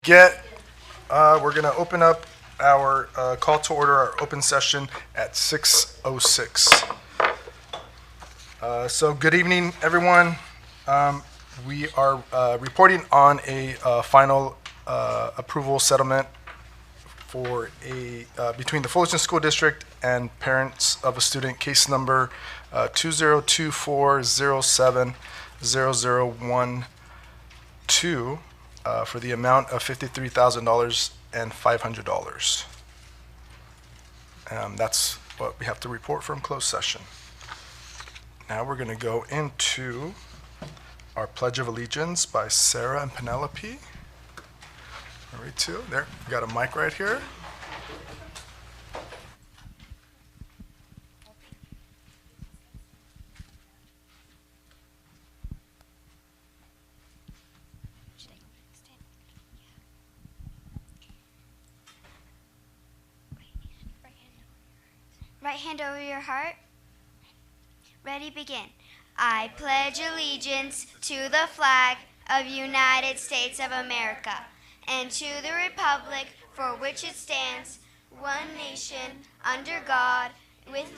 We're going to open up our call to order, our open session at 6:06. So good evening, everyone. We are reporting on a final approval settlement for between the Fullerton School District and parents of a student, case number 2024070012, for the amount of $53,000 and $500. That's what we have to report from closed session. Now we're going to go into our Pledge of Allegiance by Sarah and Penelope. Right, too. There, we got a mic right here. Right hand over your heart. Ready, begin. I pledge allegiance to the flag of United States of America and to the republic for which it stands, one nation, under God, with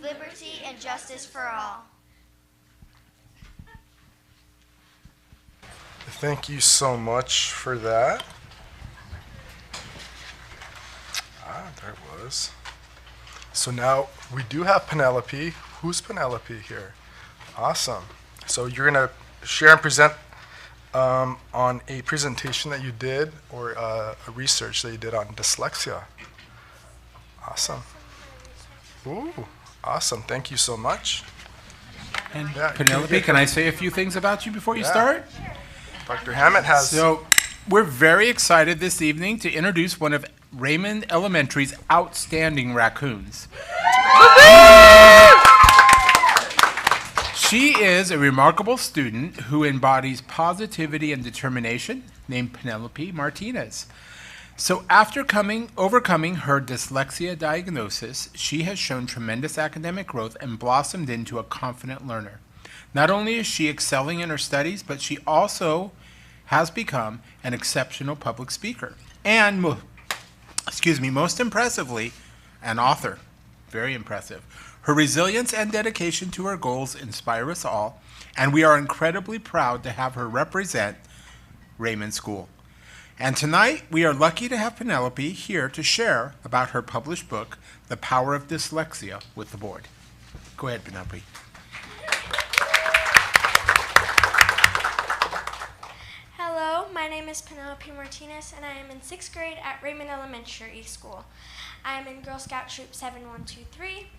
liberty and justice for all. Thank you so much for that. There it was. So now we do have Penelope. Who's Penelope here? Awesome. So you're going to share and present on a presentation that you did, or a research that you did on dyslexia. Awesome. Ooh, awesome. Thank you so much. And Penelope, can I say a few things about you before you start? Dr. Hammett has... So we're very excited this evening to introduce one of Raymond Elementary's outstanding raccoons. She is a remarkable student who embodies positivity and determination, named Penelope Martinez. So after overcoming her dyslexia diagnosis, she has shown tremendous academic growth and blossomed into a confident learner. Not only is she excelling in her studies, but she also has become an exceptional public speaker. And, most impressively, an author. Very impressive. Her resilience and dedication to her goals inspire us all, and we are incredibly proud to have her represent Raymond School. And tonight, we are lucky to have Penelope here to share about her published book, The Power of Dyslexia, with the board. Go ahead, Penelope. Hello, my name is Penelope Martinez, and I am in 6th grade at Raymond Elementary School. I am in Girl Scout Troop 7123,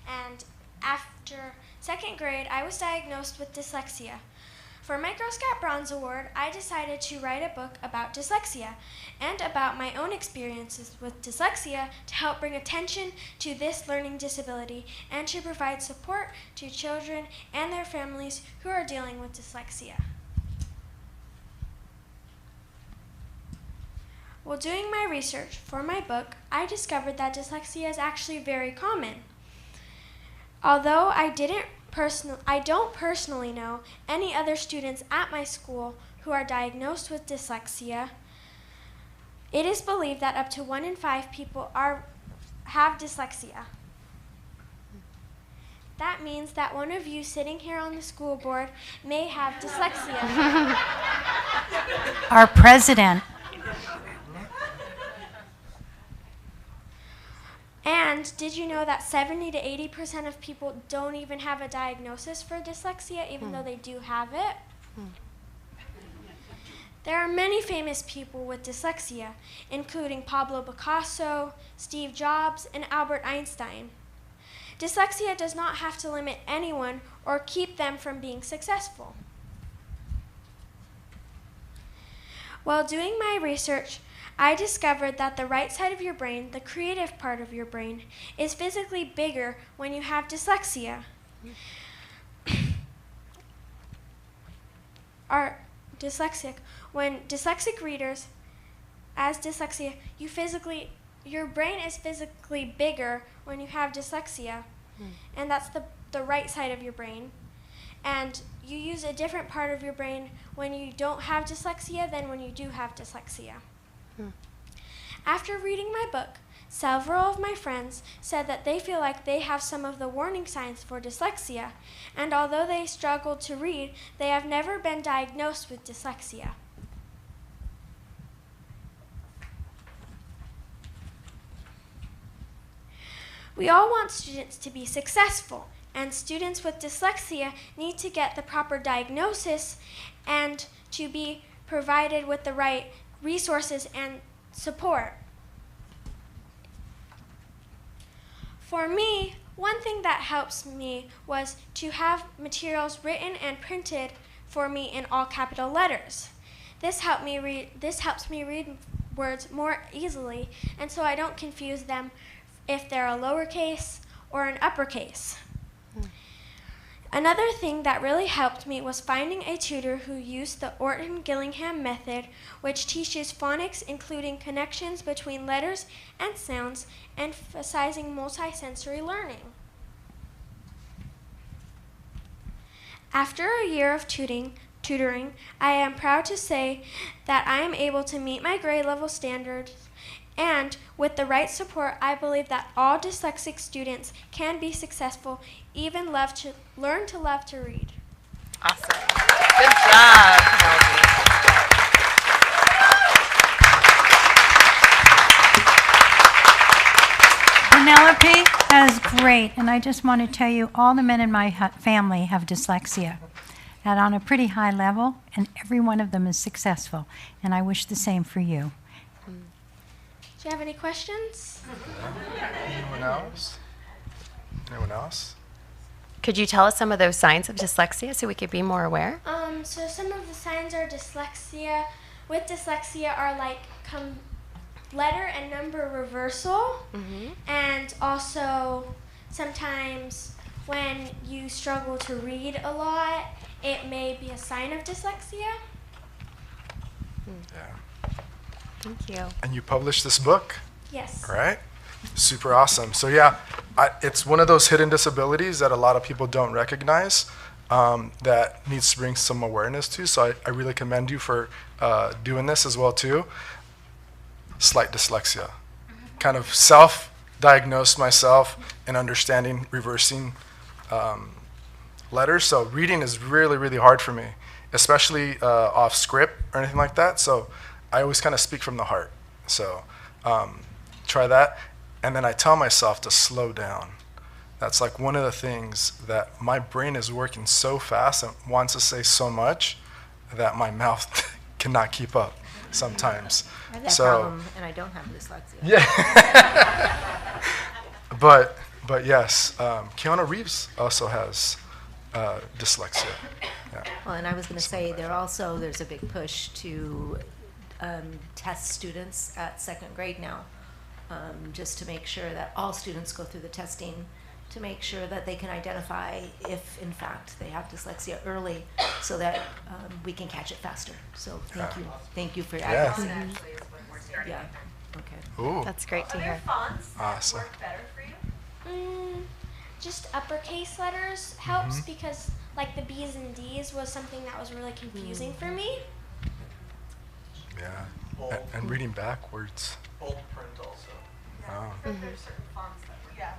and after 2nd grade, I was diagnosed with dyslexia. For my Girl Scout Bronze Award, I decided to write a book about dyslexia and about my own experiences with dyslexia to help bring attention to this learning disability and to provide support to children and their families who are dealing with dyslexia. While doing my research for my book, I discovered that dyslexia is actually very common. Although I don't personally know any other students at my school who are diagnosed with dyslexia, it is believed that up to 1 in 5 people have dyslexia. That means that one of you sitting here on the school board may have dyslexia. Our president. And did you know that 70 to 80% of people don't even have a diagnosis for dyslexia, even though they do have it? There are many famous people with dyslexia, including Pablo Picasso, Steve Jobs, and Albert Einstein. Dyslexia does not have to limit anyone or keep them from being successful. While doing my research, I discovered that the right side of your brain, the creative part of your brain, is physically bigger when you have dyslexia. When dyslexic readers, as dyslexia, your brain is physically bigger when you have dyslexia, and that's the right side of your brain. and you use a different part of your brain when you don't have dyslexia than when you do have dyslexia. After reading my book, several of my friends said that they feel like they have some of the warning signs for dyslexia, and although they struggle to read, they have never been diagnosed with dyslexia. We all want students to be successful, and students with dyslexia need to get the proper diagnosis and to be provided with the right resources and support. For me, one thing that helps me was to have materials written and printed for me in all capital letters. This helps me read words more easily, and so I don't confuse them if they're a lowercase or an uppercase. Another thing that really helped me was finding a tutor who used the Orton-Gillingham method, which teaches phonics, including connections between letters and sounds, emphasizing multisensory learning. After a year of tutoring, I am proud to say that I am able to meet my grade level standards, and with the right support, I believe that all dyslexic students can be successful, even learn to love to read. Awesome. Good job, Penelope. Penelope, that is great. And I just want to tell you, all the men in my family have dyslexia, and on a pretty high level, and every one of them is successful. And I wish the same for you. Do you have any questions? Anyone else? Anyone else? Could you tell us some of those signs of dyslexia so we could be more aware? So some of the signs are dyslexia. With dyslexia are like letter and number reversal, and also sometimes when you struggle to read a lot, it may be a sign of dyslexia. Yeah. Thank you. And you published this book, Yes. right? Super awesome. So yeah, it's one of those hidden disabilities that a lot of people don't recognize, that needs to bring some awareness to. So I really commend you for doing this as well too. Slight dyslexia. Kind of self-diagnosed myself in understanding reversing letters. So reading is really, really hard for me, especially off script or anything like that. So I always kind of speak from the heart. So try that. And then I tell myself to slow down. That's like one of the things that my brain is working so fast and wants to say so much that my mouth cannot keep up sometimes. I have that So problem, and I don't have dyslexia. yeah. but yes, Keanu Reeves also has dyslexia. Yeah. Well, and I was going to say there's a big push to test students at second grade now, just to make sure that all students go through the testing to make sure that they can identify if, in fact, they have dyslexia early so that we can catch it faster. So thank you. Thank you for your Yeah. advocacy. Actually is when we're starting. Yeah, okay. Ooh, That's great to Are there hear. fonts that Awesome. work better for you? Just uppercase letters helps because like the B's and D's was something that was really confusing for me. yeah. And reading backwards. Bold print also. Oh. There's certain fonts that work. Yeah,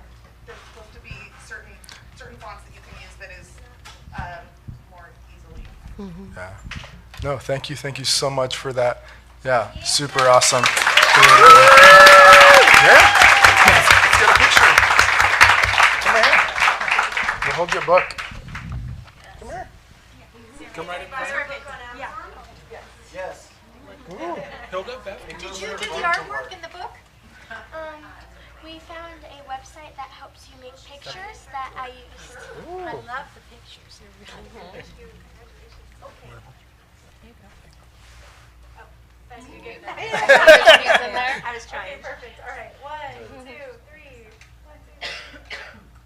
there's supposed to be certain fonts that you can use that is more easily. Yeah. No, thank you so much for that. Yeah, super awesome. Yeah. Let's get a picture. Come here. We'll hold your book. Come here. Come right in front. Yes. Hilda, Beth? Did you do the artwork in the book? We found a website that helps you make pictures that I used. Ooh. I love the pictures. They're really good. I was trying. Okay, perfect. All right. 1, 2, 3. 1, 2.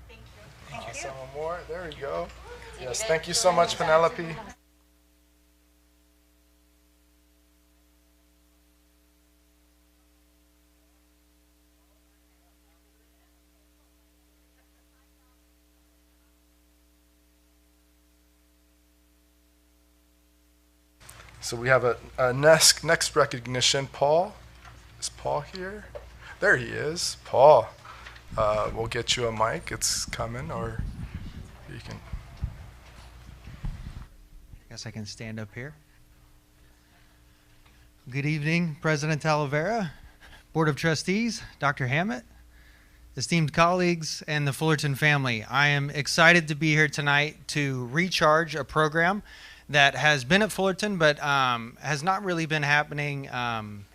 Thank you. Thank you. Some more. There we go. Yes, thank you so much, Penelope. So we have a next recognition. Paul. Is Paul here? There he is. Paul. We'll get you a mic. It's coming, or you can. I guess I can stand up here. Good evening, President Talavera, Board of Trustees, Dr. Hammett, esteemed colleagues, and the Fullerton family. I am excited to be here tonight to recharge a program that has been at Fullerton, but has not really been happening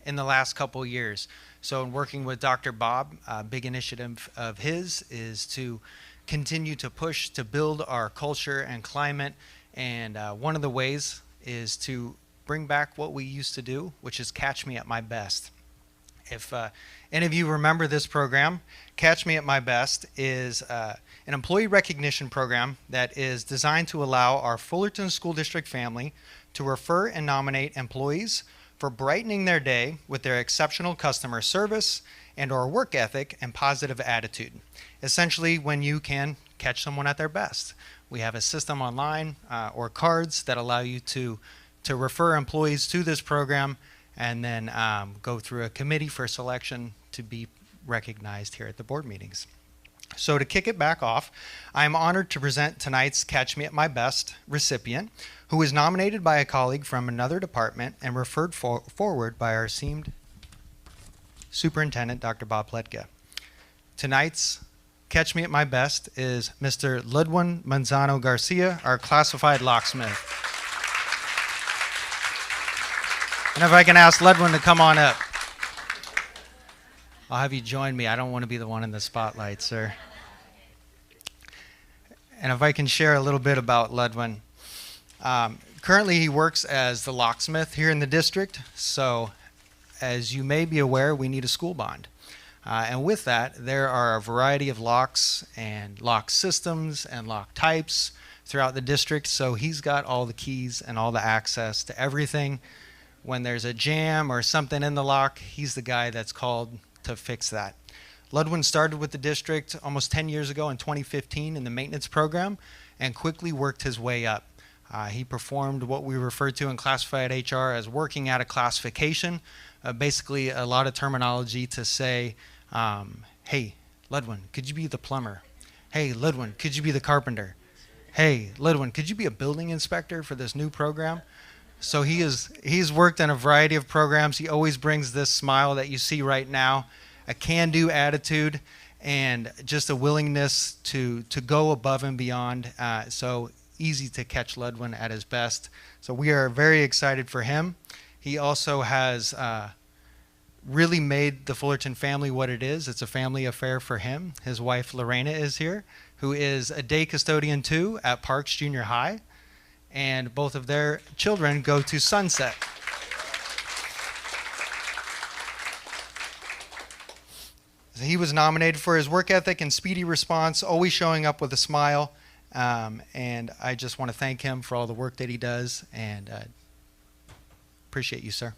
in the last couple years. So in working with Dr. Bob, a big initiative of his is to continue to push to build our culture and climate. And one of the ways is to bring back what we used to do, which is Catch Me at My Best. If any of you remember this program, Catch Me at My Best is an employee recognition program that is designed to allow our Fullerton School District family to refer and nominate employees for brightening their day with their exceptional customer service and/or work ethic and positive attitude. Essentially, when you can catch someone at their best. We have a system online or cards that allow you to refer employees to this program and then go through a committee for selection to be recognized here at the board meetings. So to kick it back off, I'm honored to present tonight's Catch Me at My Best recipient, who was nominated by a colleague from another department and referred forward by our esteemed Superintendent, Dr. Bob Pletka. Tonight's Catch Me at My Best is Mr. Ludwin Manzano Garcia, our classified locksmith. And if I can ask Ludwin to come on up. I'll have you join me. I don't want to be the one in the spotlight, sir. And if I can share a little bit about Ludwin. Currently, he works as the locksmith here in the district. So, as you may be aware, we need a school bond. And with that, there are a variety of locks and lock systems and lock types throughout the district. So he's got all the keys and all the access to everything. When there's a jam or something in the lock, he's the guy that's called to fix that. Ludwin started with the district almost 10 years ago in 2015 in the maintenance program and quickly worked his way up. He performed what we refer to in classified HR as working at a classification, basically a lot of terminology to say, hey, Ludwin, could you be the plumber? Hey, Ludwin, could you be the carpenter? Hey, Ludwin, could you be a building inspector for this new program? So he's worked in a variety of programs. He always brings this smile that you see right now, a can-do attitude, and just a willingness to go above and beyond. So easy to catch Ludwin at his best. So we are very excited for him. He also has really made the Fullerton family what it is. It's a family affair for him. His wife Lorena is here, who is a day custodian too at Parks Junior High, and both of their children go to Sunset. He was nominated for his work ethic and speedy response, always showing up with a smile, and I just want to thank him for all the work that he does, and appreciate you, sir.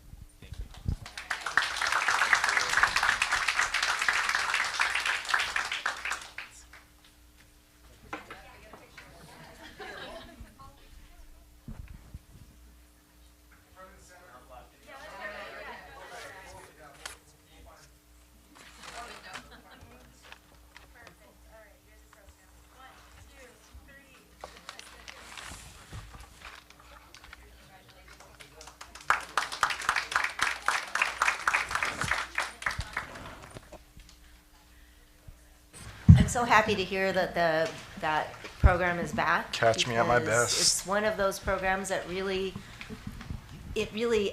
I'm so happy to hear that that program is back. Catch Me at My because Best. It's one of those programs that really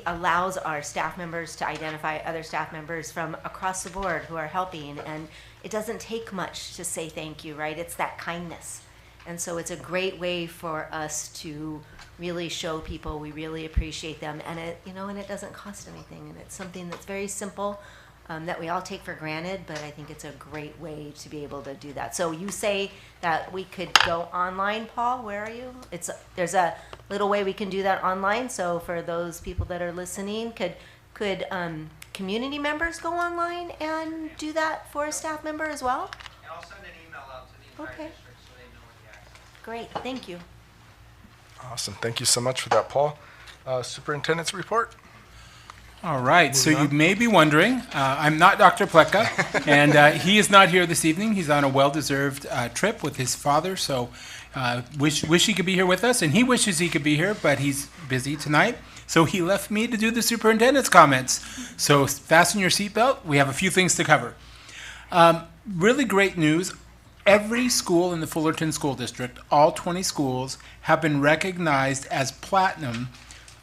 allows our staff members to identify other staff members from across the board who are helping, and it doesn't take much to say thank you, right? It's that kindness. And so it's a great way for us to really show people we really appreciate them, and it doesn't cost anything, and it's something that's very simple. That we all take for granted, but I think it's a great way to be able to do that. So you say that we could go online, Paul, where are you? There's a little way we can do that online, so for those people that are listening, could community members go online and do that for a staff member as well? And I'll send an email out to the entire district so they know what the access is. Great, thank you. Awesome. Thank you so much for that, Paul. Superintendent's report. All right, so Moving you on. may be wondering, I'm not Dr. Pleka, and he is not here this evening. He's on a well-deserved trip with his father, so wish he could be here with us, and he wishes he could be here, but he's busy tonight. So he left me to do the superintendent's comments. So fasten your seatbelt. We have a few things to cover. Really great news. Every school in the Fullerton School District, all 20 schools, have been recognized as platinum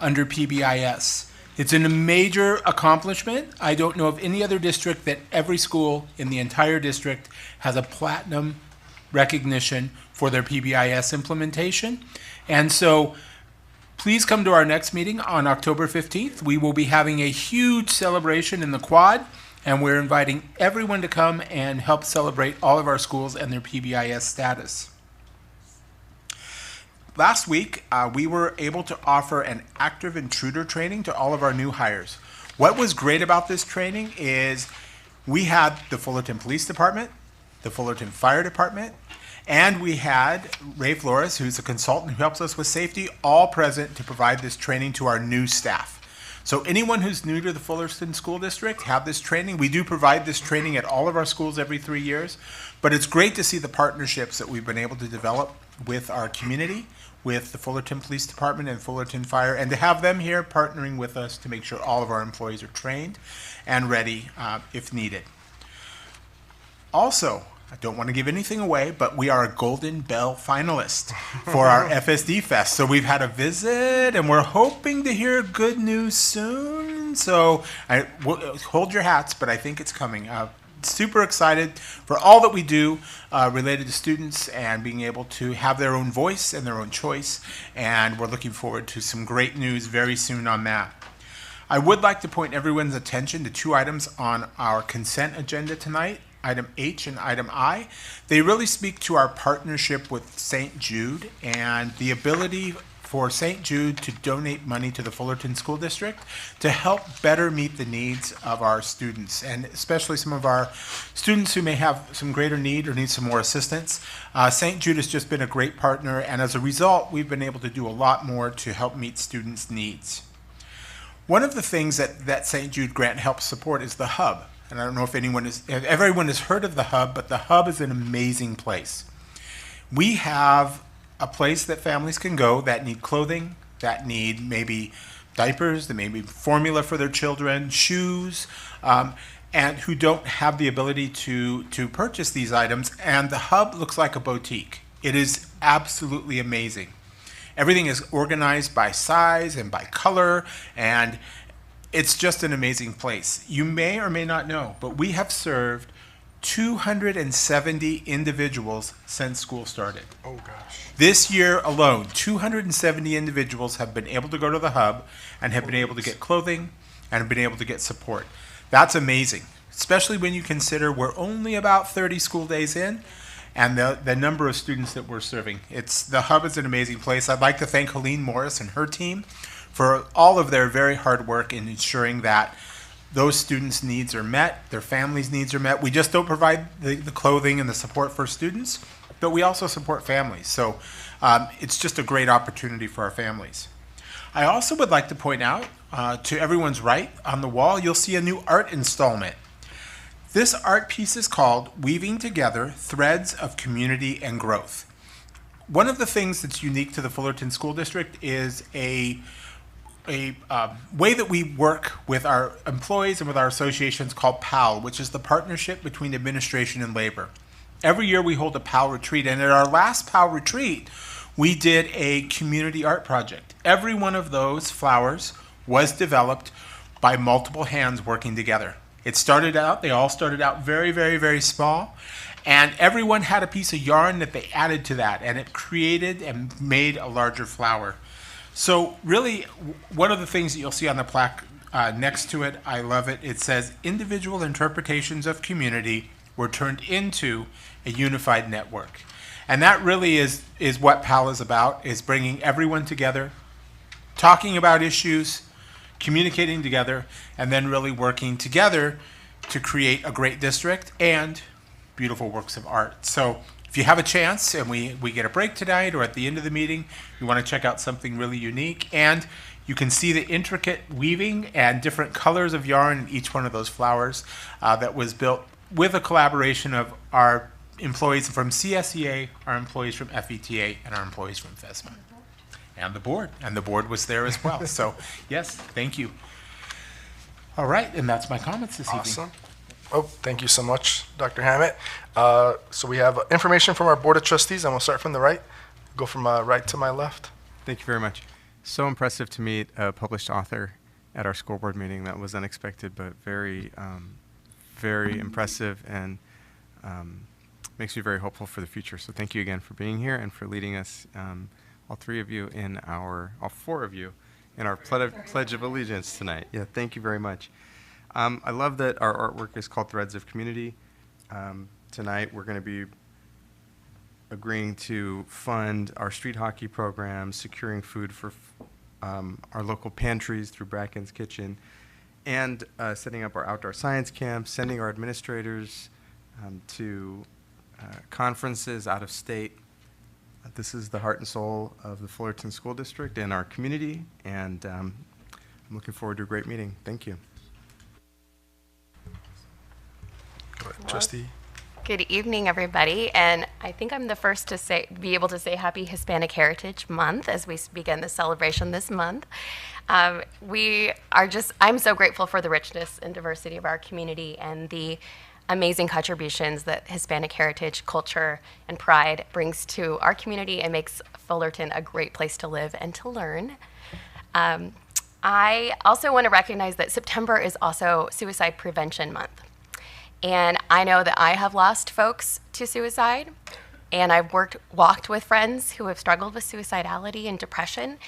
under PBIS. It's a major accomplishment. I don't know of any other district that every school in the entire district has a platinum recognition for their PBIS implementation. And so please come to our next meeting on October 15th. We will be having a huge celebration in the quad, and we're inviting everyone to come and help celebrate all of our schools and their PBIS status. Last week, we were able to offer an active intruder training to all of our new hires. What was great about this training is we had the Fullerton Police Department, the Fullerton Fire Department, and we had Ray Flores, who's a consultant who helps us with safety, all present to provide this training to our new staff. So anyone who's new to the Fullerton School District have this training. We do provide this training at all of our schools every 3 years, but it's great to see the partnerships that we've been able to develop with our community, with the Fullerton Police Department and Fullerton Fire, and to have them here partnering with us to make sure all of our employees are trained and ready if needed. Also, I don't want to give anything away, but we are a Golden Bell finalist for our FSD Fest. So we've had a visit, and we're hoping to hear good news soon. So hold your hats, but I think it's coming. Super excited for all that we do related to students and being able to have their own voice and their own choice. And we're looking forward to some great news very soon on that. I would like to point everyone's attention to two items on our consent agenda tonight. Item H and item I. They really speak to our partnership with St. Jude and the ability for St. Jude to donate money to the Fullerton School District to help better meet the needs of our students, and especially some of our students who may have some greater need or need some more assistance. St. Jude has just been a great partner, and as a result, we've been able to do a lot more to help meet students' needs. One of the things that St. Jude grant helps support is the Hub. And I don't know if everyone has heard of the Hub, but the Hub is an amazing place. We have a place that families can go that need clothing, that need maybe diapers, that maybe formula for their children, shoes, and who don't have the ability to purchase these items. And the Hub looks like a boutique. It is absolutely amazing. Everything is organized by size and by color, and it's just an amazing place. You may or may not know, but we have served 270 individuals since school started. Oh, gosh. This year alone, 270 individuals have been able to go to the Hub and have been able to get clothing and have been able to get support. That's amazing, especially when you consider we're only about 30 school days in and the number of students that we're serving. The Hub is an amazing place. I'd like to thank Helene Morris and her team for all of their very hard work in ensuring that those students' needs are met, their families' needs are met. We just don't provide the clothing and the support for students, but we also support families. So it's just a great opportunity for our families. I also would like to point out, to everyone's right on the wall, you'll see a new art installment. This art piece is called Weaving Together Threads of Community and Growth. One of the things that's unique to the Fullerton School District is a way that we work with our employees and with our associations called PAL, which is the Partnership Between Administration and Labor. Every year we hold a PAL retreat, and at our last PAL retreat, we did a community art project. Every one of those flowers was developed by multiple hands working together. They all started out very, very, very small, and everyone had a piece of yarn that they added to that, and it created and made a larger flower. So really, one of the things that you'll see on the plaque next to it, I love it, it says, individual interpretations of community were turned into a unified network. And that really is what PAL is about, is bringing everyone together, talking about issues, communicating together, and then really working together to create a great district and beautiful works of art. So if you have a chance and we get a break tonight or at the end of the meeting, you want to check out something really unique and You can see the intricate weaving and different colors of yarn in each one of those flowers that was built with a collaboration of our employees from CSEA, our employees from FETA, and our employees from FSMA. And the board. And the board was there as well. So, yes, thank you. All right, and that's my comments this evening. Awesome. Oh, thank you so much, Dr. Hammett. So we have information from our Board of Trustees, and we'll start from the right. Go from right to my left. Thank you very much. So impressive to meet a published author at our school board meeting. That was unexpected, but very, very impressive, and makes me very hopeful for the future. So thank you again for being here and for leading us, all four of you, in our Pledge of Allegiance tonight. Yeah, thank you very much. I love that our artwork is called Threads of Community. Tonight we're going to be agreeing to fund our street hockey program, securing food for our local pantries through Bracken's Kitchen, and setting up our outdoor science camps, sending our administrators to conferences out of state. This is the heart and soul of the Fullerton School District and our community, and I'm looking forward to a great meeting. Thank you. Go ahead, Trustee. Good evening, everybody, and I think I'm the first to be able to say Happy Hispanic Heritage Month as we begin the celebration this month. I'm so grateful for the richness and diversity of our community and the amazing contributions that Hispanic heritage, culture, and pride brings to our community and makes Fullerton a great place to live and to learn. I also want to recognize that September is also Suicide Prevention Month. And I know that I have lost folks to suicide, and I've walked with friends who have struggled with suicidality and depression.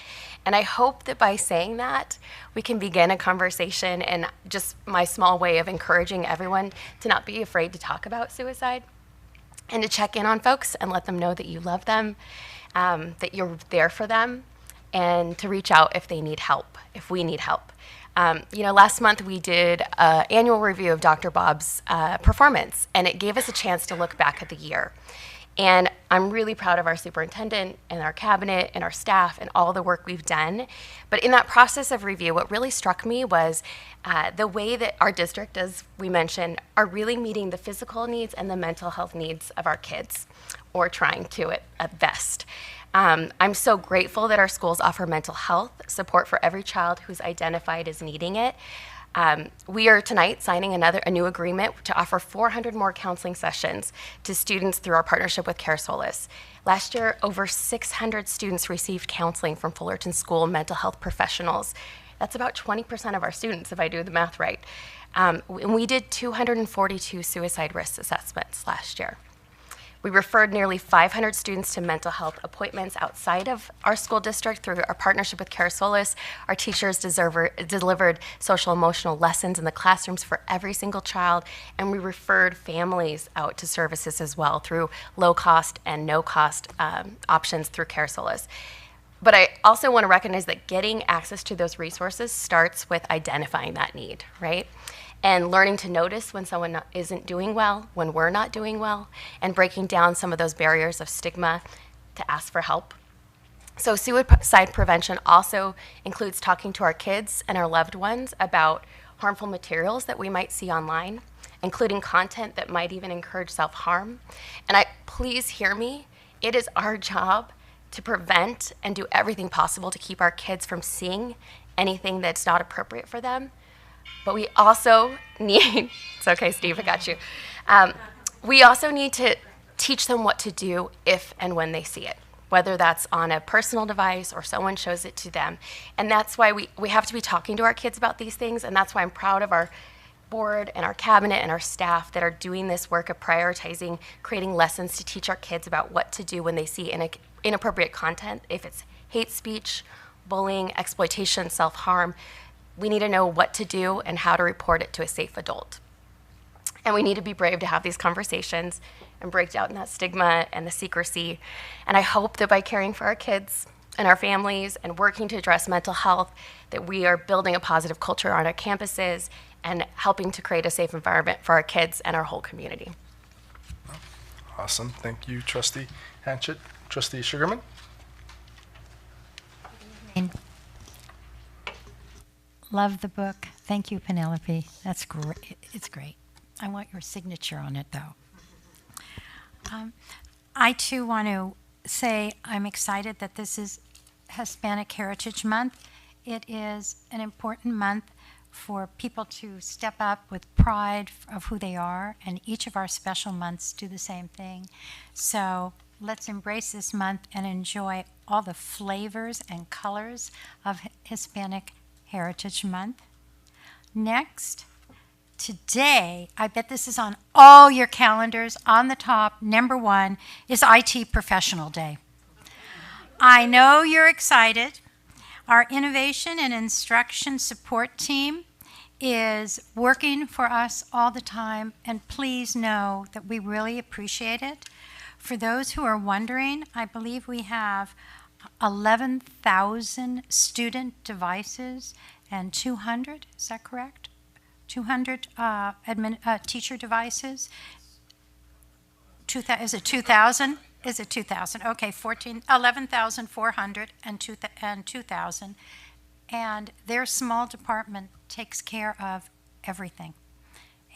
And I hope that by saying that, we can begin a conversation, and just my small way of encouraging everyone to not be afraid to talk about suicide and to check in on folks and let them know that you love them, that you're there for them, and to reach out if they need help, if we need help. Last month we did an annual review of Dr. Bob's performance, and it gave us a chance to look back at the year. And I'm really proud of our superintendent and our cabinet and our staff and all the work we've done. But in that process of review, what really struck me was the way that our district, as we mentioned, are really meeting the physical needs and the mental health needs of our kids, or trying to at best. I'm so grateful that our schools offer mental health support for every child who's identified as needing it. We are tonight signing a new agreement to offer 400 more counseling sessions to students through our partnership with Care Solace. Last year, over 600 students received counseling from Fullerton School mental health professionals. That's about 20% of our students, if I do the math right. And we did 242 suicide risk assessments last year. We referred nearly 500 students to mental health appointments outside of our school district through our partnership with Care Solace. Our teachers delivered social emotional lessons in the classrooms for every single child, and we referred families out to services as well through low-cost and no-cost options through Care Solace. But I also want to recognize that getting access to those resources starts with identifying that need, right? And learning to notice when someone isn't doing well, when we're not doing well, and breaking down some of those barriers of stigma to ask for help. So suicide prevention also includes talking to our kids and our loved ones about harmful materials that we might see online, including content that might even encourage self-harm. And please hear me, it is our job to prevent and do everything possible to keep our kids from seeing anything that's not appropriate for them. But we also need, it's okay, Steve, I got you. We also need to teach them what to do if and when they see it, whether that's on a personal device or someone shows it to them. And that's why we have to be talking to our kids about these things, and that's why I'm proud of our board and our cabinet and our staff that are doing this work of prioritizing, creating lessons to teach our kids about what to do when they see inappropriate content, if it's hate speech, bullying, exploitation, self-harm. We need to know what to do and how to report it to a safe adult. And we need to be brave to have these conversations and break down that stigma and the secrecy. And I hope that by caring for our kids and our families and working to address mental health, that we are building a positive culture on our campuses and helping to create a safe environment for our kids and our whole community. Awesome. Thank you, Trustee Hanchett. Trustee Sugarman? Love the book. Thank you, Penelope. That's great. It's great. I want your signature on it, though. I, too, want to say I'm excited that this is Hispanic Heritage Month. It is an important month for people to step up with pride of who they are, and each of our special months do the same thing. So let's embrace this month and enjoy all the flavors and colors of Hispanic Heritage Month. Next, today, I bet this is on all your calendars, on the top, number 1 is IT Professional Day. I know you're excited. Our Innovation and Instruction Support Team is working for us all the time, and please know that we really appreciate it. For those who are wondering, I believe we have 11,000 student devices and 200, is that correct? 200 teacher devices. Is it 2,000? Is it 2,000? Okay, 11,400 and 2,000. And their small department takes care of everything.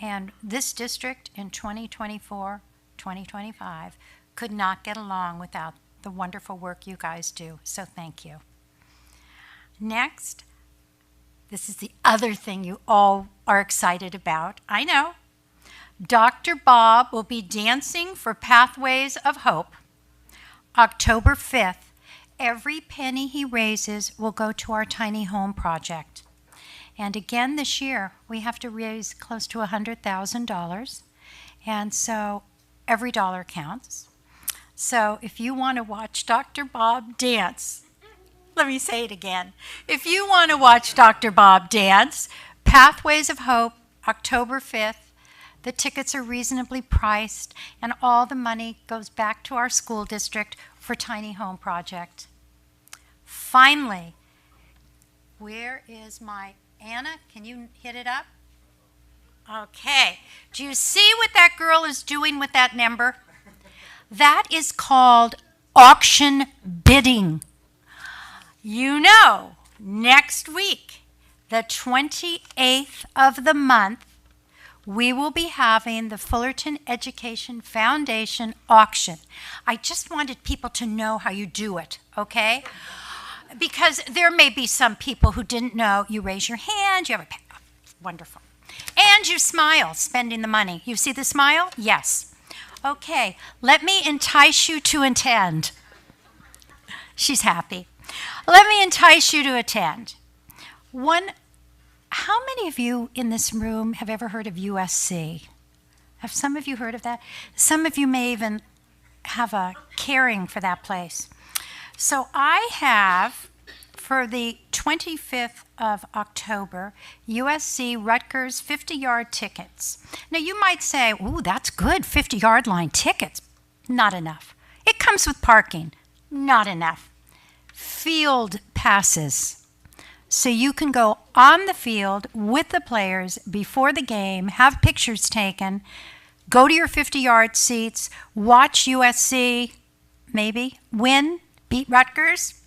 And this district in 2024, 2025 could not get along without the wonderful work you guys do. So thank you. Next, this is the other thing you all are excited about. I know. Dr. Bob will be dancing for Pathways of Hope October 5th. Every penny he raises will go to our tiny home project. And again this year, we have to raise close to $100,000. And so every dollar counts. So if you want to watch Dr. Bob dance, let me say it again. If you want to watch Dr. Bob dance, Pathways of Hope, October 5th, the tickets are reasonably priced, and all the money goes back to our school district for Tiny Home Project. Finally, where is my Anna? Can you hit it up? Okay. Do you see what that girl is doing with that number? That is called auction bidding. You know, next week, the 28th of the month, we will be having the Fullerton Education Foundation auction. I just wanted people to know how you do it, okay? Because there may be some people who didn't know. You raise your hand, you have a wonderful. And you smile, spending the money. You see the smile? Yes. Okay, let me entice you to attend. She's happy. Let me entice you to attend. How many of you in this room have ever heard of USC? Have some of you heard of that? Some of you may even have a caring for that place. So I have, for the 25th of October, USC Rutgers 50-yard tickets. Now you might say, ooh, that's good, 50-yard line tickets. Not enough. It comes with parking. Not enough. Field passes. So you can go on the field with the players before the game, have pictures taken, go to your 50-yard seats, watch USC, maybe, win, beat Rutgers,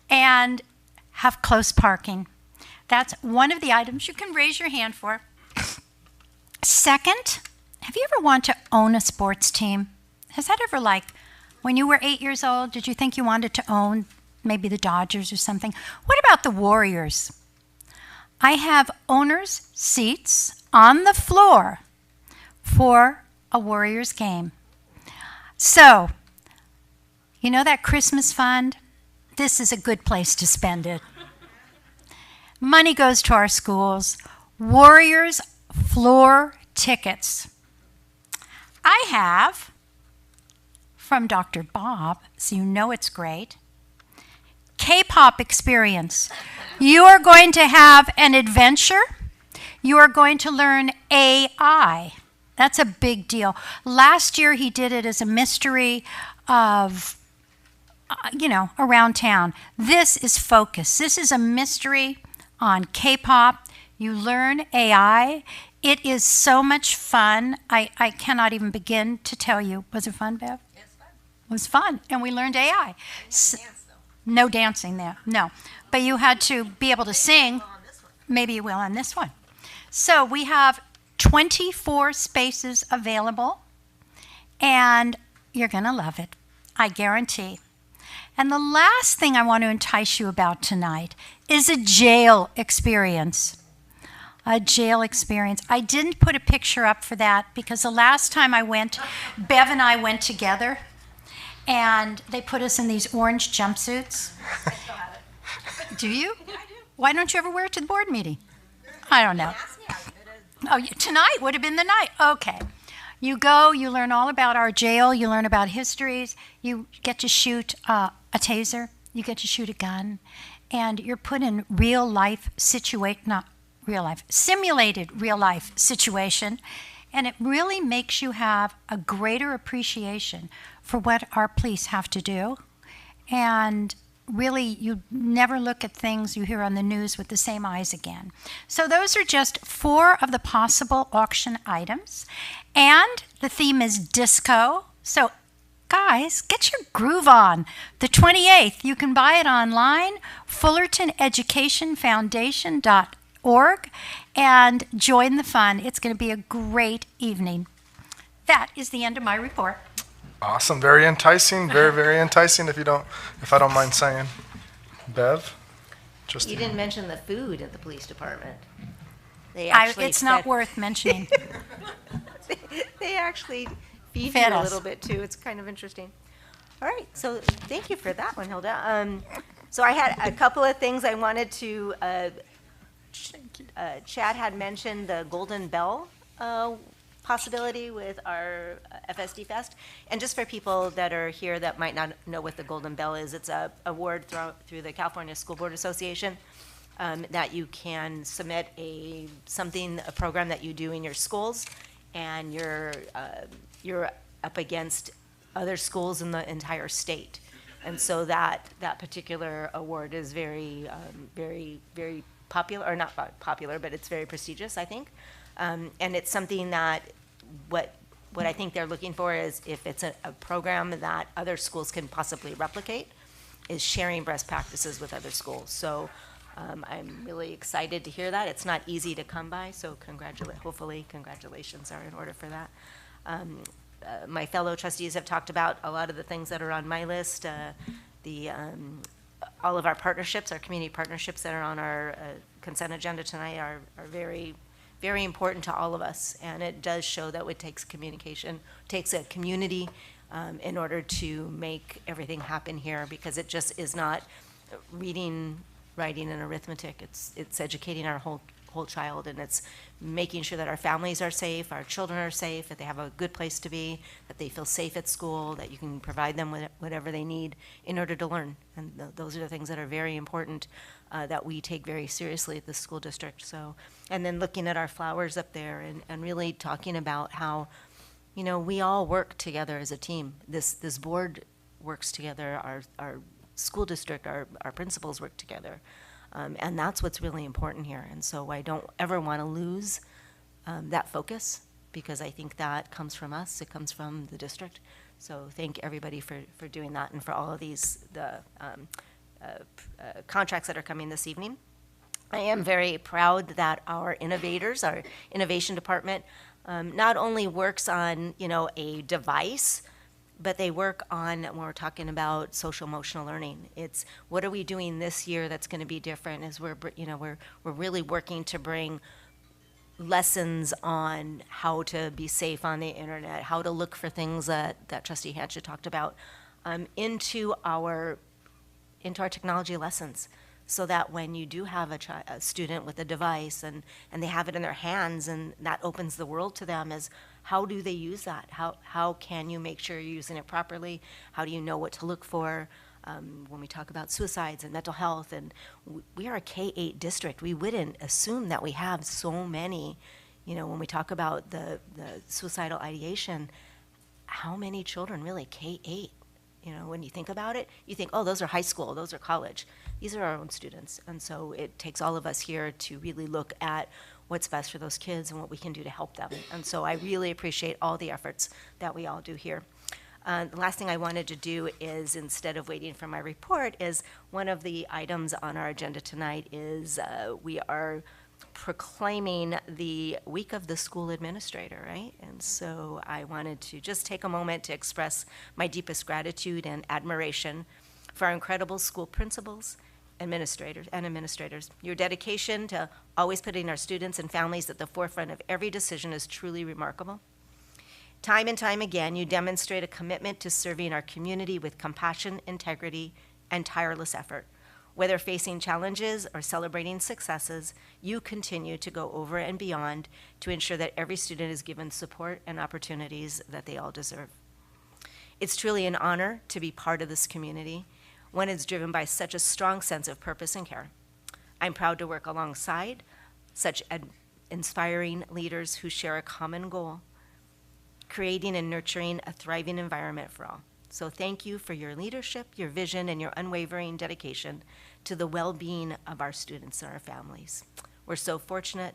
and have close parking. That's one of the items you can raise your hand for. Second, have you ever wanted to own a sports team? Has that ever, like, when you were 8 years old, did you think you wanted to own maybe the Dodgers or something? What about the Warriors? I have owners' seats on the floor for a Warriors game. So, you know that Christmas fund? This is a good place to spend it. Money goes to our schools. Warriors floor tickets. I have, from Dr. Bob, so you know it's great, K-pop experience. You are going to have an adventure. You are going to learn AI. That's a big deal. Last year he did it as a mystery of, around town. This is focus. This is a mystery on K-pop. You learn AI. It is so much fun. I cannot even begin to tell you. Was it fun, Bev? It's fun. It was fun. And we learned AI. No dancing there, no. But you had to be able to sing. maybe you will on this one. So we have 24 spaces available, and you're going to love it, I guarantee. And the last thing I want to entice you about tonight is a jail experience. A jail experience. I didn't put a picture up for that because the last time I went, Bev and I went together, and they put us in these orange jumpsuits. I still have it. Do you? Yeah, I do. Why don't you ever wear it to the board meeting? I don't know. Oh, tonight would have been the night. Okay. You go, you learn all about our jail, you learn about histories, you get to shoot a taser, you get to shoot a gun, and you're put in simulated real life situation, and it really makes you have a greater appreciation for what our police have to do. And really, you never look at things you hear on the news with the same eyes again. So those are just 4 of the possible auction items. And the theme is disco. So guys, get your groove on. The 28th, you can buy it online, fullertoneducationfoundation.org, and join the fun. It's going to be a great evening. That is the end of my report. Awesome, very enticing, very, very enticing if I don't mind saying. Bev? You didn't mention the food at the police department. It's not worth mentioning. They actually feed Fed you a us. little bit too. It's kind of interesting. All right, so thank you for that one, Hilda. So I had a couple of things I wanted to. Chad had mentioned the Golden Bell possibility with our FSD Fest. And just for people that are here that might not know what the Golden Bell is, it's a award through the California School Board Association that you can submit a program that you do in your schools, and you're up against other schools in the entire state. And so that particular award is very, very popular, or not popular, but it's very prestigious, I think. And it's something that what I think they're looking for is if it's a program that other schools can possibly replicate, is sharing best practices with other schools. So I'm really excited to hear that. It's not easy to come by, so hopefully congratulations are in order for that. My fellow trustees have talked about a lot of the things that are on my list. All of our partnerships, our community partnerships that are on our consent agenda tonight are very, very important to all of us. And it does show that it takes communication, takes a community in order to make everything happen here, because it just is not reading, writing, and arithmetic. It's educating our whole child, and it's making sure that our families are safe, our children are safe, that they have a good place to be, that they feel safe at school, that you can provide them with whatever they need in order to learn. And those are the things that are very important that we take very seriously at the school district. So, and then looking at our flowers up there and really talking about how, we all work together as a team. This board works together, our school district, our principals work together. And that's what's really important here. And so I don't ever want to lose that focus, because I think that comes from us, it comes from the district. So thank everybody for doing that, and for all of these, contracts that are coming this evening. I am very proud that our innovators, our innovation department, not only works on, a device, but they work on, when we're talking about social emotional learning, it's what are we doing this year that's going to be different, is we're really working to bring lessons on how to be safe on the internet, how to look for things that Trustee Hatchett talked about, into our technology lessons, so that when you do have a student with a device and they have it in their hands, and that opens the world to them, is how do they use that? How can you make sure you're using it properly? How do you know what to look for? When we talk about suicides and mental health, and we are a K-8 district, we wouldn't assume that we have so many, when we talk about the suicidal ideation, how many children really K-8? When you think about it, you think, oh, those are high school, those are college. These are our own students. And so it takes all of us here to really look at what's best for those kids and what we can do to help them. And so I really appreciate all the efforts that we all do here. The last thing I wanted to do is, instead of waiting for my report, is one of the items on our agenda tonight is we are proclaiming the week of the school administrator, right? And so I wanted to just take a moment to express my deepest gratitude and admiration for our incredible school principals, administrators. Your dedication to always putting our students and families at the forefront of every decision is truly remarkable. Time and time again, you demonstrate a commitment to serving our community with compassion, integrity, and tireless effort. Whether facing challenges or celebrating successes, you continue to go over and beyond to ensure that every student is given support and opportunities that they all deserve. It's truly an honor to be part of this community, one is driven by such a strong sense of purpose and care. I'm proud to work alongside such inspiring leaders who share a common goal, creating and nurturing a thriving environment for all. So thank you for your leadership, your vision, and your unwavering dedication to the well-being of our students and our families. We're so fortunate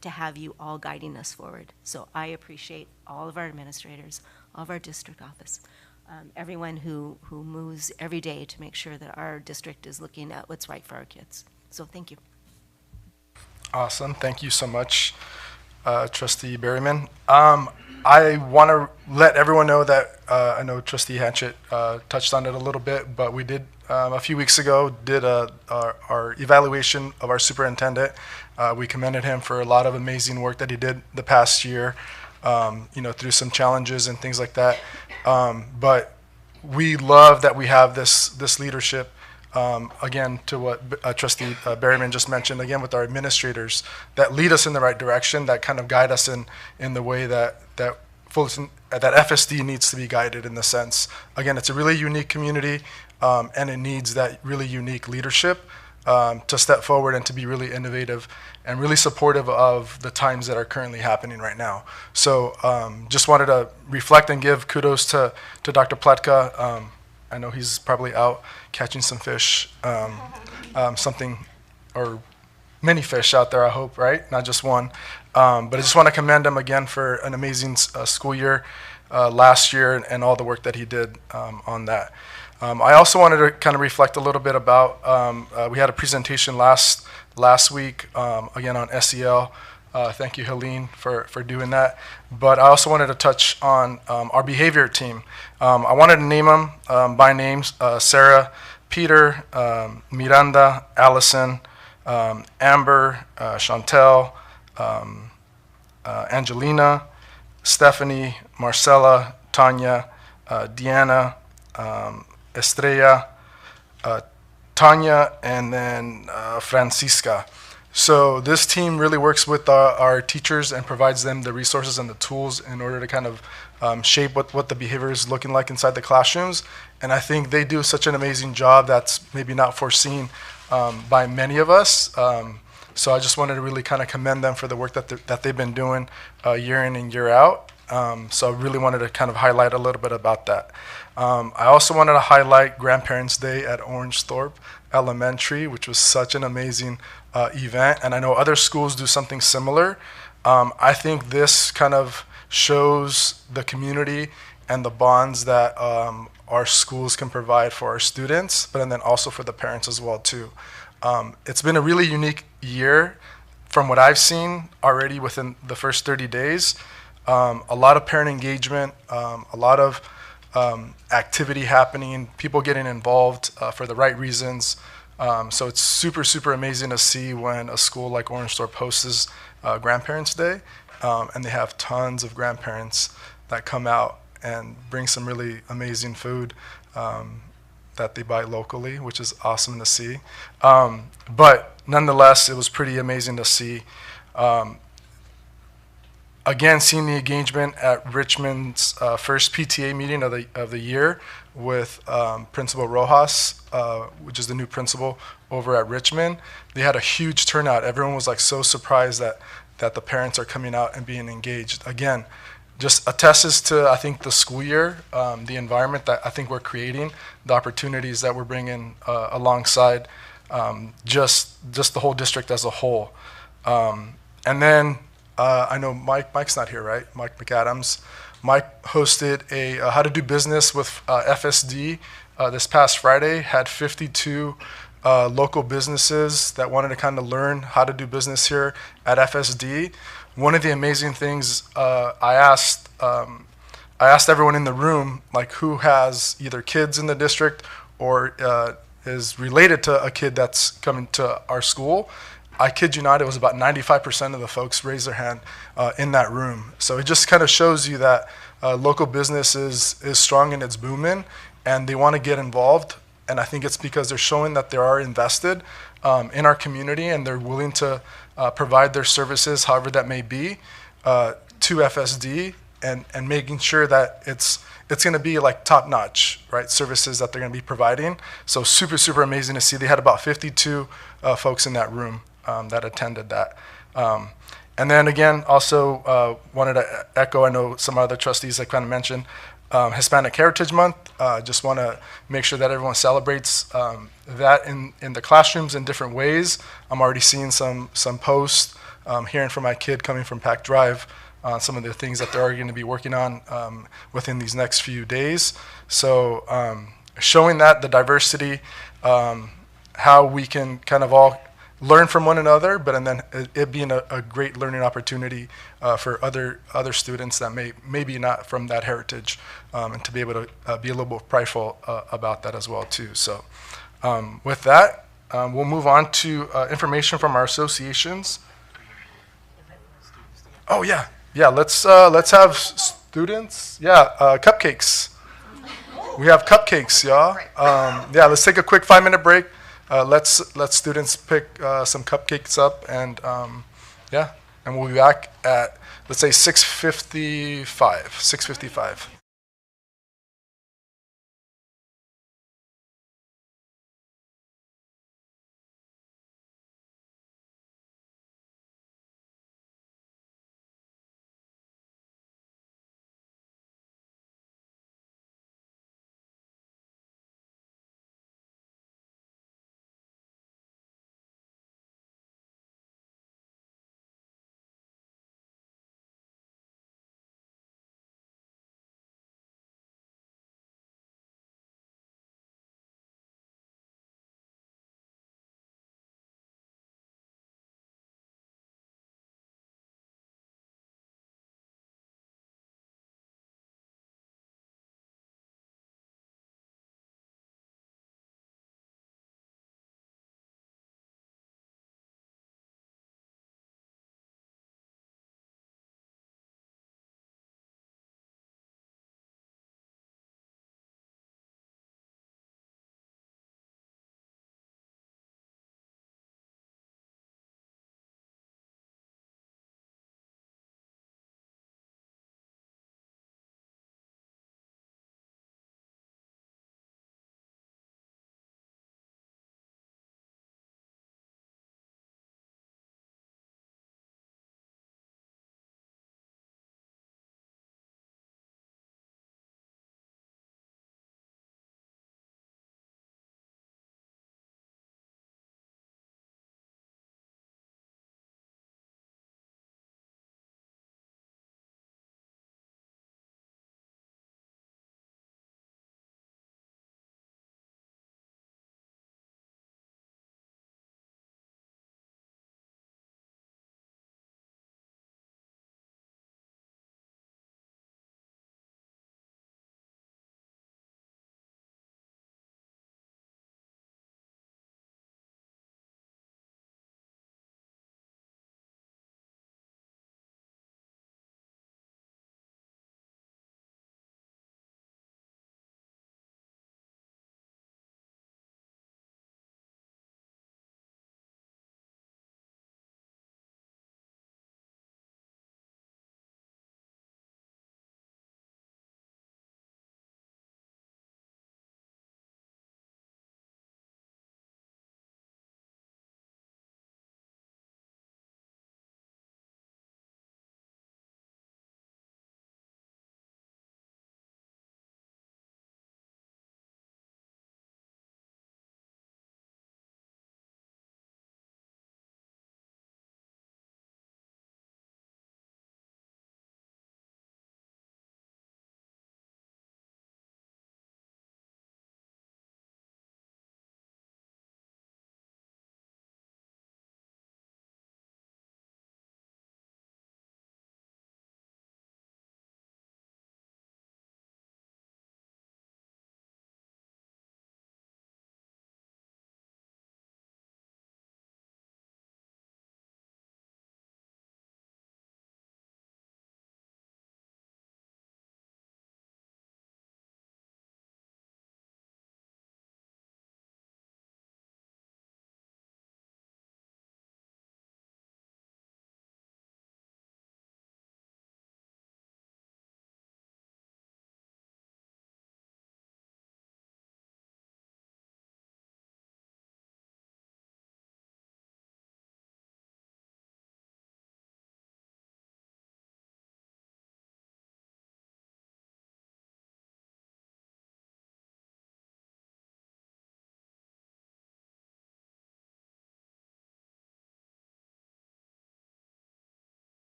to have you all guiding us forward. So I appreciate all of our administrators, all of our district office, everyone who moves every day to make sure that our district is looking at what's right for our kids. So thank you. Awesome. Thank you so much, Trustee Berryman. I want to let everyone know that I know Trustee Hatchett touched on it a little bit, but we did a few weeks ago did our evaluation of our superintendent. We commended him for a lot of amazing work that he did the past year, through some challenges and things like that. But we love that we have this leadership. Again, to what Trustee Berryman just mentioned, again, with our administrators that lead us in the right direction, that kind of guide us in the way that Fullerton, that FSD needs to be guided in the sense. Again, it's a really unique community, and it needs that really unique leadership to step forward and to be really innovative and really supportive of the times that are currently happening right now. So just wanted to reflect and give kudos to Dr. Pletka. I know he's probably out catching some fish, something, or many fish out there, I hope, right? Not just one. But I just want to commend him again for an amazing school year last year and all the work that he did on that. I also wanted to kind of reflect a little bit about, we had a presentation last week, again on SEL. Thank you, Helene, for doing that. But I also wanted to touch on our behavior team. I wanted to name them by names: Sarah, Peter, Miranda, Allison, Amber, Chantel, Angelina, Stephanie, Marcella, Tanya, Deanna, Estrella, Tanya, and then Francisca. So this team really works with our teachers and provides them the resources and the tools in order to kind of shape what the behavior is looking like inside the classrooms. And I think they do such an amazing job that's maybe not foreseen by many of us. So I just wanted to really kind of commend them for the work that they've been doing year in and year out. So I really wanted to kind of highlight a little bit about that. I also wanted to highlight Grandparents' Day at Orange Thorpe Elementary, which was such an amazing event. And I know other schools do something similar. I think this kind of shows the community and the bonds that our schools can provide for our students, but then also for the parents as well too. It's been a really unique year from what I've seen already within the first 30 days. A lot of parent engagement, a lot of activity happening, people getting involved for the right reasons. So it's super, super amazing to see when a school like Orange Thorpe hosts Grandparents' Day, and they have tons of grandparents that come out and bring some really amazing food that they buy locally, which is awesome to see. But nonetheless, it was pretty amazing to see. Again, seeing the engagement at Richmond's first PTA meeting of the year with Principal Rojas, which is the new principal over at Richmond. They had a huge turnout. Everyone was like so surprised that the parents are coming out and being engaged. Again, just attests to, I think, the school year, the environment that I think we're creating, the opportunities that we're bringing alongside just the whole district as a whole. And then I know Mike's not here, right? Mike McAdams. Mike hosted a how to do business with FSD this past Friday. Had 52 local businesses that wanted to kind of learn how to do business here at FSD. One of the amazing things I asked everyone in the room, like who has either kids in the district or is related to a kid that's coming to our school. I kid you not, it was about 95% of the folks raised their hand in that room. So it just kind of shows you that local business is strong and it's booming, and they want to get involved. And I think it's because they're showing that they are invested in our community, and they're willing to provide their services, however that may be, to FSD, and making sure that it's going to be like top notch, right? Services that they're going to be providing. So super, super amazing to see. They had about 52 folks in that room that attended that. And then again, also wanted to echo, I know some other trustees that kind of mentioned Hispanic Heritage Month. Just want to make sure that everyone celebrates that in the classrooms in different ways. I'm already seeing some posts, hearing from my kid coming from Pack Drive on some of the things that they're going to be working on within these next few days. So showing that the diversity, how we can kind of all learn from one another, but and then it being a great learning opportunity for other students that maybe not from that heritage, and to be able to be a little bit prideful about that as well too. So with that, we'll move on to information from our associations. Oh yeah. Let's have students. Cupcakes. We have cupcakes, y'all. Let's take a quick 5-minute break. Let's students pick some cupcakes up, and and we'll be back at, let's say, 6:55.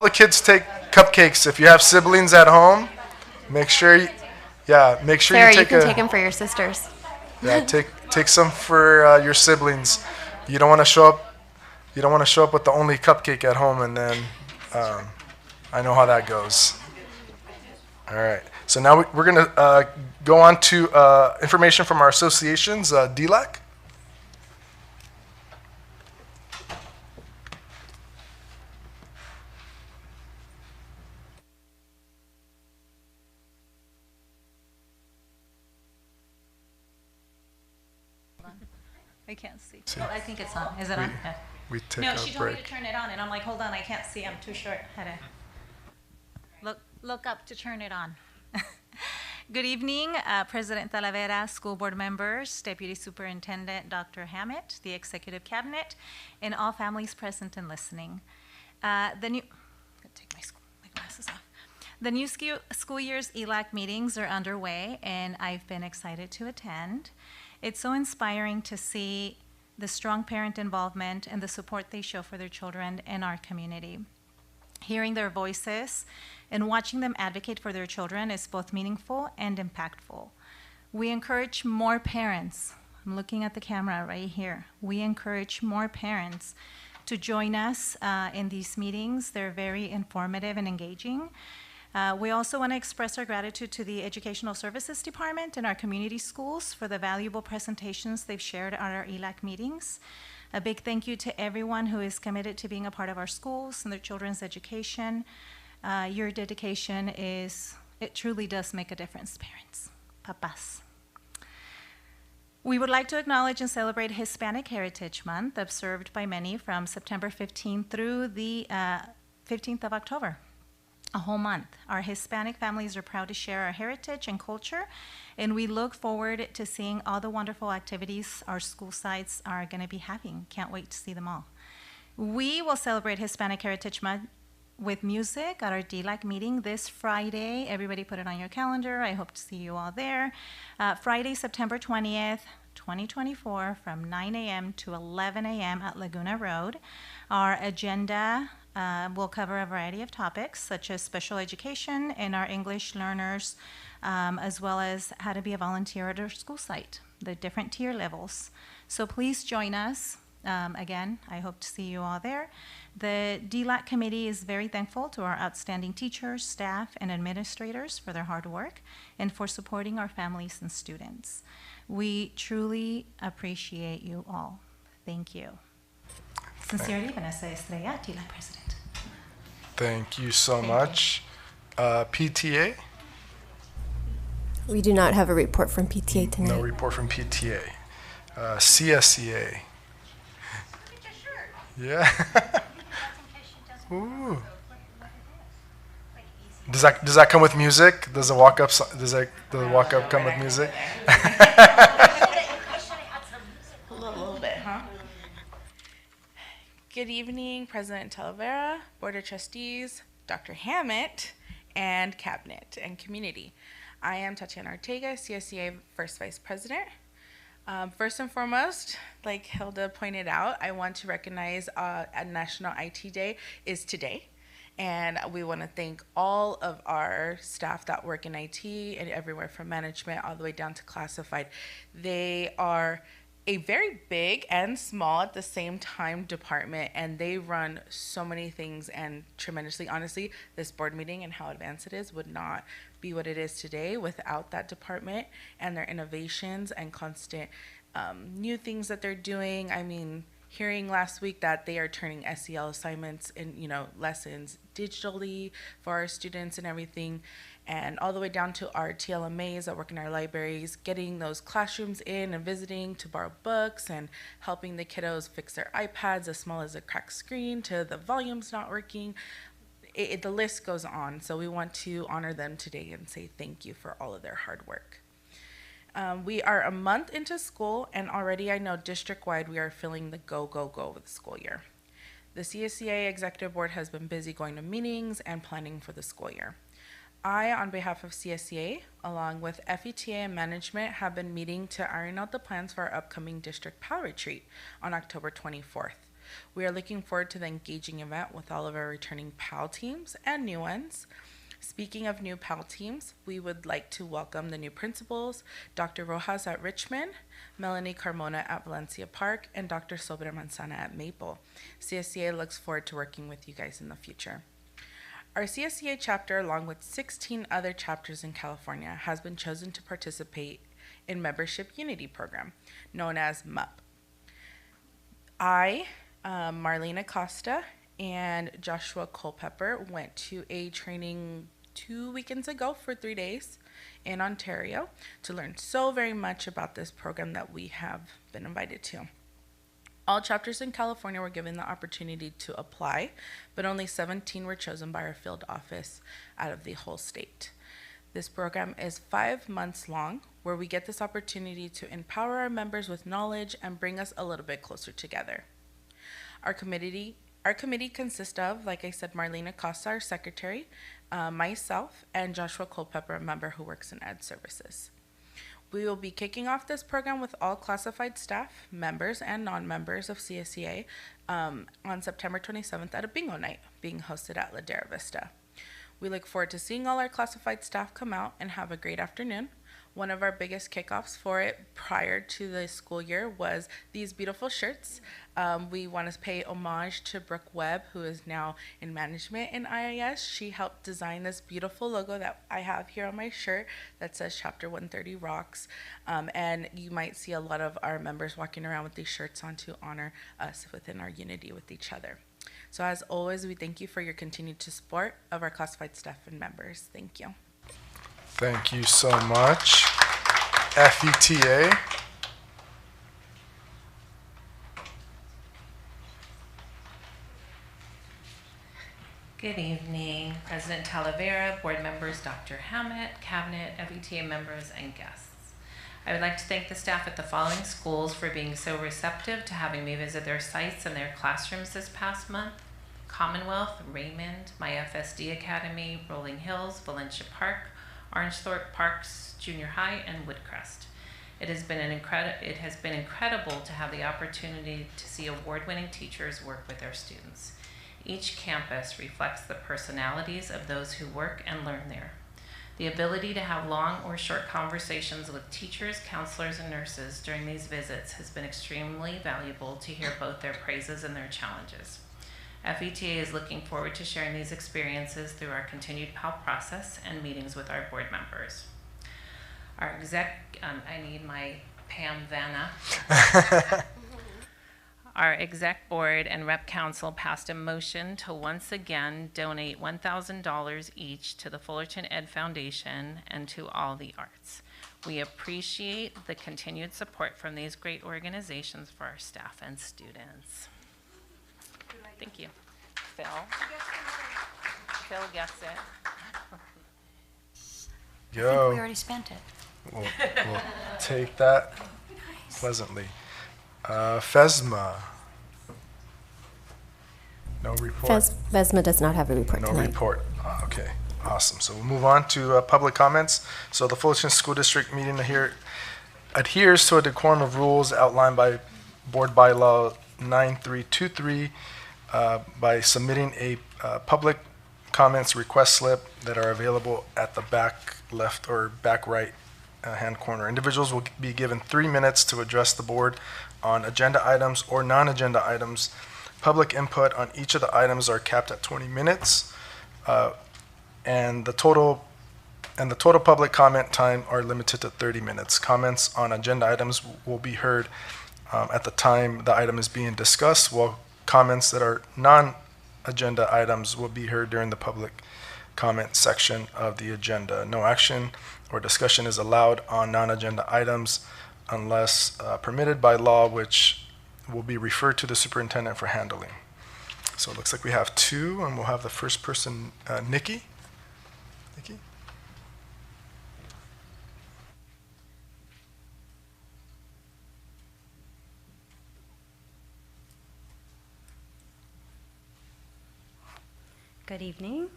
the kids take cupcakes. If you have siblings at home, make sure you Sarah, take you can take them for your sisters. Yeah, take some for your siblings. You don't want to show up. You don't want to show up with the only cupcake at home, and then I know how that goes. All right. So now we're gonna go on to information from our associations. DLAC. I can't see. Oh, I think it's on. Is it on? Yeah. We take No, a she told me break. to turn it on, and I'm like, hold on, I can't see. I'm too short. Had to look up to turn it on. Good evening, President Talavera, school board members, Deputy Superintendent Dr. Hammett, the Executive Cabinet, and all families present and listening. Take my glasses off. The new school year's ELAC meetings are underway, and I've been excited to attend. It's so inspiring to see the strong parent involvement and the support they show for their children in our community. Hearing their voices and watching them advocate for their children is both meaningful and impactful. We encourage more parents. I'm looking at the camera right here. We encourage more parents to join us in these meetings. They're very informative and engaging. We also want to express our gratitude to the Educational Services Department and our community schools for the valuable presentations they've shared at our ELAC meetings. A big thank you to everyone who is committed to being a part of our schools and their children's education. Your dedication it truly does make a difference, parents, papas. We would like to acknowledge and celebrate Hispanic Heritage Month, observed by many from September 15th through the 15th of October. A whole month. Our Hispanic families are proud to share our heritage and culture, and we look forward to seeing all the wonderful activities our school sites are going to be having. Can't wait to see them all. We will celebrate Hispanic Heritage Month with music at our DLAC meeting this Friday. Everybody put it on your calendar. I hope to see you all there. Friday, September 20th, 2024, from 9 a.m. to 11 a.m. at Laguna Road. Our agenda will cover a variety of topics, such as special education and our English learners, as well as how to be a volunteer at our school site, the different tier levels. So please join us. Again, I hope to see you all there. The DLAC committee is very thankful to our outstanding teachers, staff, and administrators for their hard work and for supporting our families and students. We truly appreciate you all. Thank you. Sincerely, Vanessa Estrella, DLAC President. Thank you so much. PTA? We do not have a report from PTA tonight. No report from PTA. CSEA? Yeah. Ooh. Does that come with music? Does the walk up come with music? A little bit, huh? Good evening, President Talavera, Board of Trustees, Dr. Hammett, and Cabinet and Community. I am Tatiana Ortega, CSEA First Vice President. First and foremost, like Hilda pointed out, I want to recognize a National IT Day is today. And we want to thank all of our staff that work in IT and everywhere from management all the way down to classified. They are a very big and small at the same time department, and they run so many things and tremendously. Honestly, this board meeting and how advanced it is would not be what it is today without that department and their innovations and constant new things that they're doing. I mean, hearing last week that they are turning SEL assignments and lessons digitally for our students and everything, and all the way down to our TLMAs that work in our libraries, getting those classrooms in and visiting to borrow books and helping the kiddos fix their iPads, as small as a cracked screen to the volumes not working. The list goes on. So we want to honor them today and say thank you for all of their hard work. We are a month into school, and already I know district-wide we are feeling the go, go, go with the school year. The CSEA Executive Board has been busy going to meetings and planning for the school year. I, on behalf of CSEA, along with FETA and management, have been meeting to iron out the plans for our upcoming district PAL retreat on October 24th. We are looking forward to the engaging event with all of our returning PAL teams and new ones. Speaking of new PAL teams, we would like to welcome the new principals, Dr. Rojas at Richmond, Melanie Carmona at Valencia Park, and Dr. Sobra Manzana at Maple. CSCA looks forward to working with you guys in the future. Our CSCA chapter, along with 16 other chapters in California, has been chosen to participate in Membership Unity Program, known as MUP. Marlene Acosta, and Joshua Culpepper went to a training 2 weekends ago for 3 days in Ontario to learn so very much about this program that we have been invited to. All chapters in California were given the opportunity to apply, but only 17 were chosen by our field office out of the whole state. This program is 5 months long, where we get this opportunity to empower our members with knowledge and bring us a little bit closer together. Our committee consists of, like I said, Marlene Acosta, our secretary, myself, and Joshua Culpepper, a member who works in Ed Services. We will be kicking off this program with all classified staff, members, and non-members of CSCA on September 27th at a bingo night being hosted at Ladera Vista. We look forward to seeing all our classified staff come out and have a great afternoon. One of our biggest kickoffs for it prior to the school year was these beautiful shirts. We want to pay homage to Brooke Webb, who is now in management in IIS. She helped design this beautiful logo that I have here on my shirt that says Chapter 130 Rocks. And you might see a lot of our members walking around with these shirts on to honor us within our unity with each other. So as always, we thank you for your continued support of our classified staff and members. Thank you. Thank you so much. FETA. Good evening, President Talavera, board members, Dr. Hammett, cabinet, FETA members, and guests. I would like to thank the staff at the following schools for being so receptive to having me visit their sites and their classrooms this past month: Commonwealth, Raymond, my FSD Academy, Rolling Hills, Valencia Park, Orangethorpe Parks Junior High, and Woodcrest. It has been incredible to have the opportunity to see award-winning teachers work with their students. Each campus reflects the personalities of those who work and learn there. The ability to have long or short conversations with teachers, counselors, and nurses during these visits has been extremely valuable to hear both their praises and their challenges. FETA is looking forward to sharing these experiences through our continued PAL process and meetings with our board members. Our I need my Pam Vanna. Our exec board and rep council passed a motion to once again donate $1,000 each to the Fullerton Ed Foundation and to All the Arts. We appreciate the continued support from these great organizations for our staff and students. Thank you. Phil. Phil gets it. I think Yo. we already spent it. We'll take that pleasantly. FESMA. No report. FESMA does not have a report No tonight. report. Okay, awesome. So we'll move on to public comments. So the Fullerton School District meeting here adheres to a decorum of rules outlined by Board Bylaw 9323 by submitting a public comments request slip that are available at the back left or back right hand corner. Individuals will be given 3 minutes to address the board on agenda items or non-agenda items. Public input on each of the items are capped at 20 minutes, and the total public comment time are limited to 30 minutes. Comments on agenda items will be heard at the time the item is being discussed, while comments that are non-agenda items will be heard during the public comment section of the agenda. No action or discussion is allowed on non-agenda items unless permitted by law, which will be referred to the superintendent for handling. So it looks like we have 2, and we'll have the first person, Nikki. Nikki? Good evening.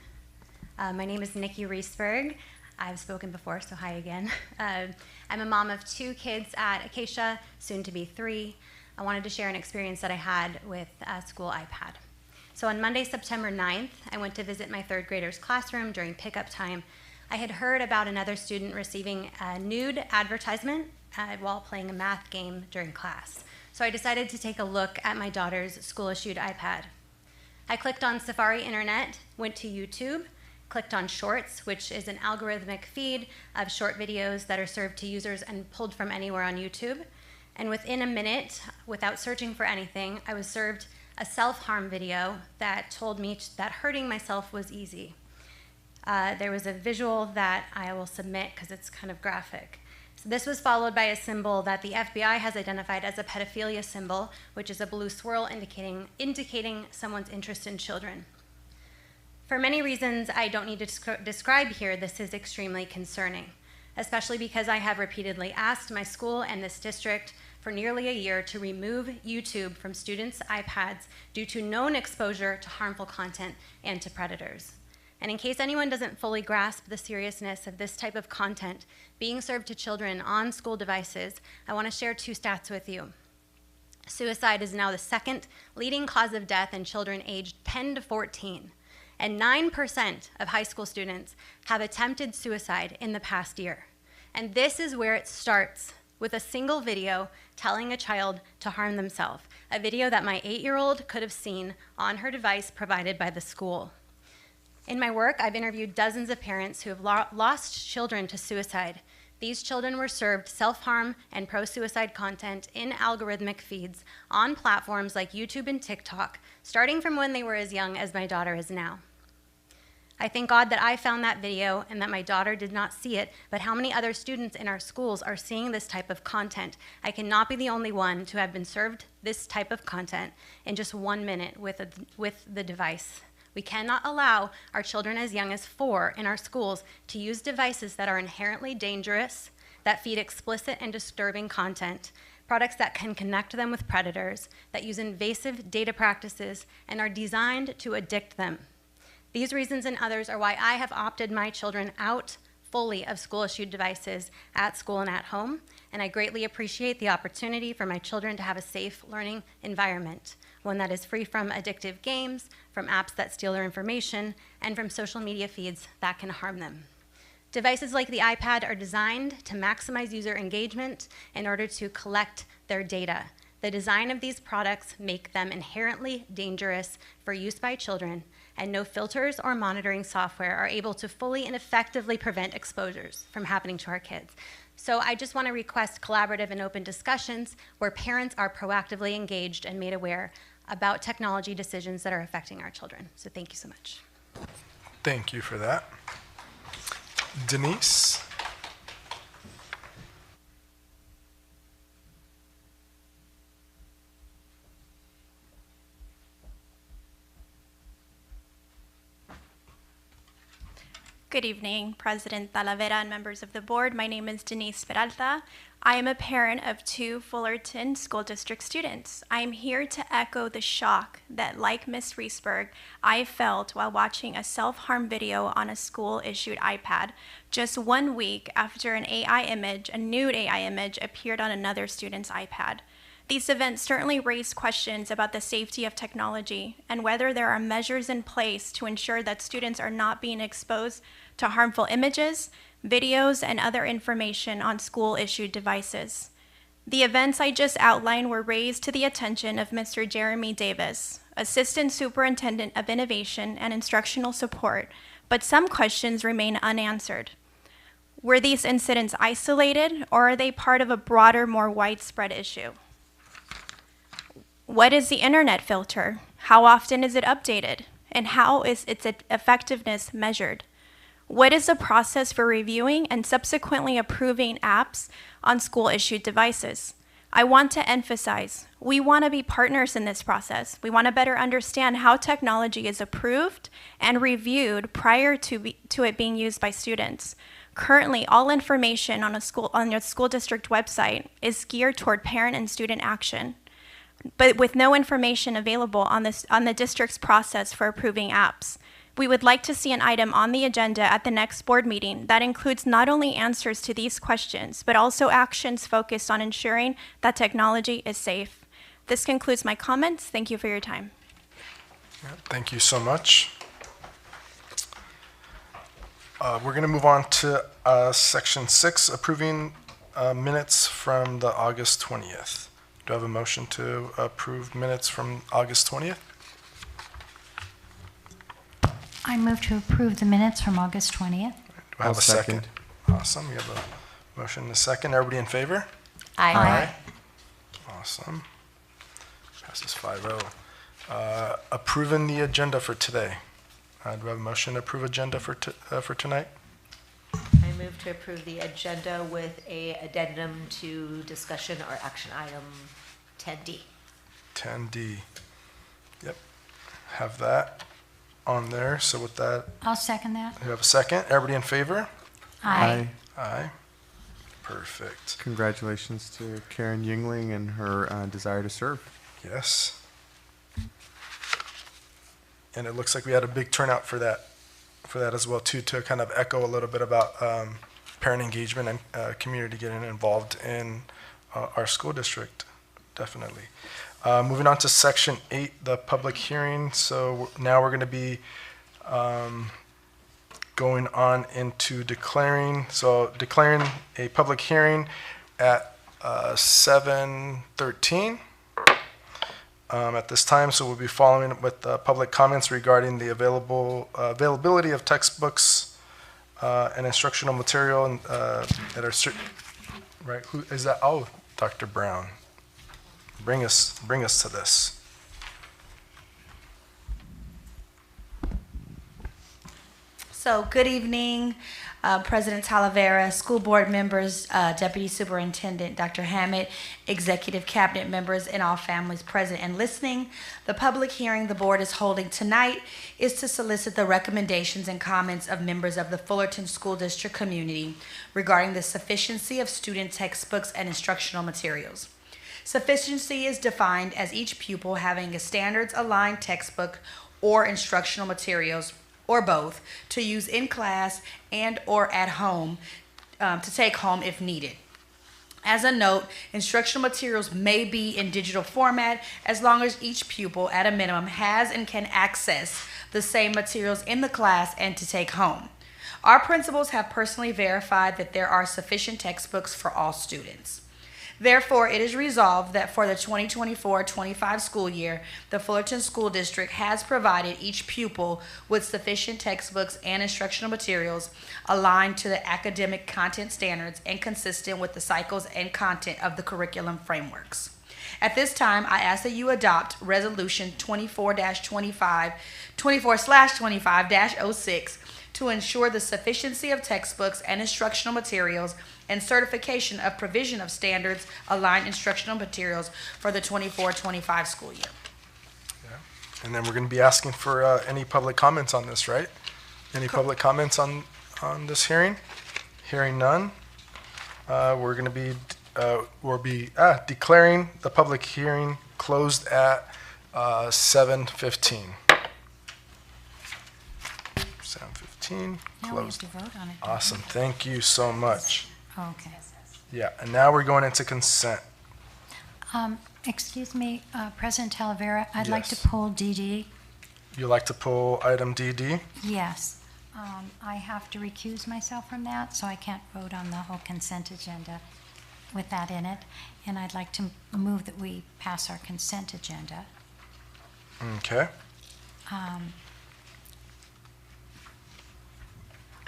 My name is Nikki Reesberg. I've spoken before, so hi again. I'm a mom of 2 kids at Acacia, soon to be 3. I wanted to share an experience that I had with a school iPad. So on Monday, September 9th, I went to visit my third grader's classroom during pickup time. I had heard about another student receiving a nude advertisement while playing a math game during class. So I decided to take a look at my daughter's school-issued iPad. I clicked on Safari Internet, went to YouTube, clicked on Shorts, which is an algorithmic feed of short videos that are served to users and pulled from anywhere on YouTube. And within a minute, without searching for anything, I was served a self-harm video that told me that hurting myself was easy. There was a visual that I will submit because it's kind of graphic. So this was followed by a symbol that the FBI has identified as a pedophilia symbol, which is a blue swirl indicating someone's interest in children. For many reasons I don't need to describe here, this is extremely concerning, especially because I have repeatedly asked my school and this district for nearly a year to remove YouTube from students' iPads due to known exposure to harmful content and to predators. And in case anyone doesn't fully grasp the seriousness of this type of content being served to children on school devices, I want to share 2 stats with you. Suicide is now the second leading cause of death in children aged 10 to 14, and 9% of high school students have attempted suicide in the past year. And this is where it starts, with a single video telling a child to harm themselves, a video that my 8-year-old could have seen on her device provided by the school. In my work, I've interviewed dozens of parents who have lost children to suicide. These children were served self-harm and pro-suicide content in algorithmic feeds on platforms like YouTube and TikTok, starting from when they were as young as my daughter is now. I thank God that I found that video and that my daughter did not see it, but how many other students in our schools are seeing this type of content? I cannot be the only one to have been served this type of content in just 1 minute with the device. We cannot allow our children as young as 4 in our schools to use devices that are inherently dangerous, that feed explicit and disturbing content, products that can connect them with predators, that use invasive data practices, and are designed to addict them. These reasons and others are why I have opted my children out fully of school-issued devices at school and at home, and I greatly appreciate the opportunity for my children to have a safe learning environment, one that is free from addictive games, from apps that steal their information, and from social media feeds that can harm them. Devices like the iPad are designed to maximize user engagement in order to collect their data. The design of these products make them inherently dangerous for use by children, and no filters or monitoring software are able to fully and effectively prevent exposures from happening to our kids. So I just want to request collaborative and open discussions where parents are proactively engaged and made aware about technology decisions that are affecting our children. So thank you so much. Thank you for that. Denise? Good evening, President Talavera and members of the board. My name is Denise Peralta. I am a parent of 2 Fullerton School District students. I am here to echo the shock that, like Ms. Riesberg, I felt while watching a self-harm video on a school-issued iPad just 1 week after a nude AI image appeared on another student's iPad. These events certainly raise questions about the safety of technology and whether there are measures in place to ensure that students are not being exposed to harmful images, videos, and other information on school-issued devices. The events I just outlined were raised to the attention of Mr. Jeremy Davis, Assistant Superintendent of Innovation and Instructional Support, but some questions remain unanswered. Were these incidents isolated, or are they part of a broader, more widespread issue? What is the internet filter? How often is it updated? And how is its effectiveness measured? What is the process for reviewing and subsequently approving apps on school-issued devices? I want to emphasize, we want to be partners in this process. We want to better understand how technology is approved and reviewed prior to it being used by students. Currently, all information on your school district website is geared toward parent and student action, but with no information available on the district's process for approving apps. We would like to see an item on the agenda at the next board meeting that includes not only answers to these questions, but also actions focused on ensuring that technology is safe. This concludes my comments. Thank you for your time. Thank you so much. We're going to move on to Section 6, approving minutes from the August 20th. Do I have a motion to approve minutes from August 20th? I move to approve the minutes from August 20th. Do I have a second? Awesome. We have a motion and a second. Everybody in favor? Aye. Awesome. Passes 5-0. Approving the agenda for today. Do I have a motion to approve agenda for tonight? I move to approve the agenda with a addendum to discussion or action item 10D. 10D. Yep. Have that on there. So with that, I'll second that. we have a second. Everybody in favor? Aye. Aye. Perfect. Congratulations to Karen Yingling and her desire to serve. Yes. And it looks like we had a big turnout for that as well too, to kind of echo a little bit about parent engagement and community getting involved in our school district. Definitely. Moving on to Section 8, the public hearing. So now we're going to be going on into declaring a public hearing at 7:13 at this time. So we'll be following with public comments regarding the availability of textbooks and instructional material that are right. Who is that? Oh, Dr. Brown. Bring us to this. So, good evening, President Talavera, school board members, Deputy Superintendent Dr. Hammett, executive cabinet members, and all families present and listening. The public hearing the board is holding tonight is to solicit the recommendations and comments of members of the Fullerton School District community regarding the sufficiency of student textbooks and instructional materials. Sufficiency is defined as each pupil having a standards-aligned textbook or instructional materials, or both, to use in class and or at home, to take home if needed. As a note, instructional materials may be in digital format as long as each pupil at a minimum has and can access the same materials in the class and to take home. Our principals have personally verified that there are sufficient textbooks for all students. Therefore, it is resolved that for the 2024-25 school year, the Fullerton School District has provided each pupil with sufficient textbooks and instructional materials aligned to the academic content standards and consistent with the cycles and content of the curriculum frameworks. At this time, I ask that you adopt Resolution 24/25-06 to ensure the sufficiency of textbooks and instructional materials and certification of provision of standards aligned instructional materials for the 24-25 school year. Yeah. And then we're going to be asking for any public comments on this, right? Any public comments on this hearing? Hearing none. We're going to be declaring the public hearing closed at 7:15. 7:15. Now we have to vote on it. Awesome. Thank you so much. Okay. Yeah, and now we're going into consent. Excuse me, President Talavera, I'd like to Yes. pull DD. You'd like to pull item DD? Yes. I have to recuse myself from that, so I can't vote on the whole consent agenda with that in it. And I'd like to move that we pass our consent agenda. Okay. I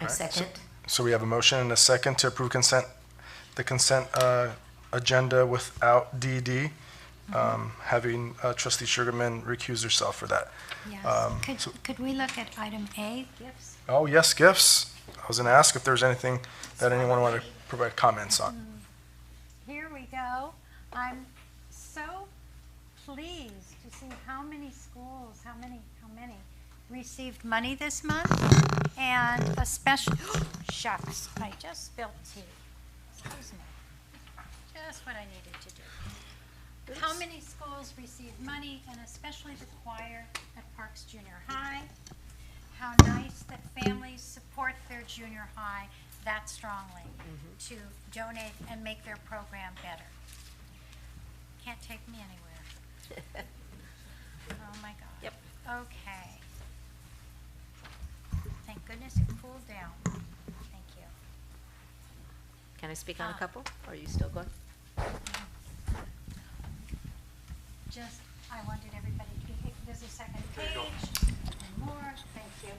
second. So we have a motion and a second to approve the consent agenda without DD, having trustee Sugarman recuse herself for that. Yes. Could we look at item A, gifts? Oh, yes, gifts. I was going to ask if there's anything that anyone wanted to provide comments on. Here we go. I'm so pleased to see how many schools, how many received money this month, and especially, shucks, I just spilled tea. Excuse me. Just what I needed to do. How many schools received money, and especially the choir at Parks Junior High. How nice that families support their junior high that strongly to donate and make their program better. Can't take me anywhere. I speak on a couple? Or are you still going? Just, I wanted everybody to be, there's a second page, and more, thank you.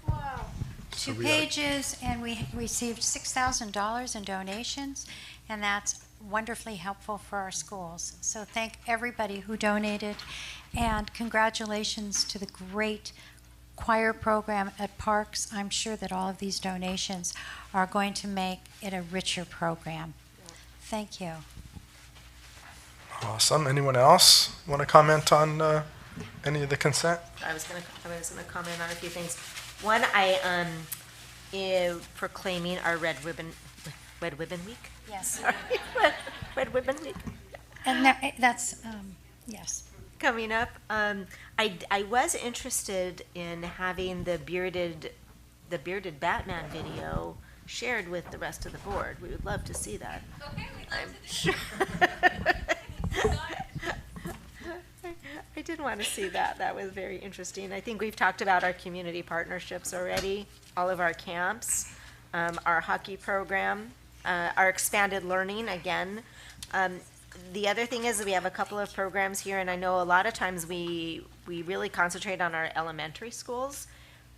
Whoa. So Two we are- pages, and we received $6,000 in donations, and that's wonderfully helpful for our schools. So thank everybody who donated, and congratulations to the great choir program at Parks. I'm sure that all of these donations are going to make it a richer program. Thank you. Awesome. Anyone else want to comment on any of the consent? I was gonna comment on a few things. One, proclaiming our Red Ribbon Week. Yes. Sorry, Red Ribbon Week. And that's, yes. Coming up, I was interested in having the bearded Batman video shared with the rest of the board. We would love to see that. Okay, we'd love I'm to sure. I did want to see that. That was very interesting. I think we've talked about our community partnerships already, all of our camps, our hockey program, our expanded learning again. The other thing is that we have a couple of programs here, and I know a lot of times we really concentrate on our elementary schools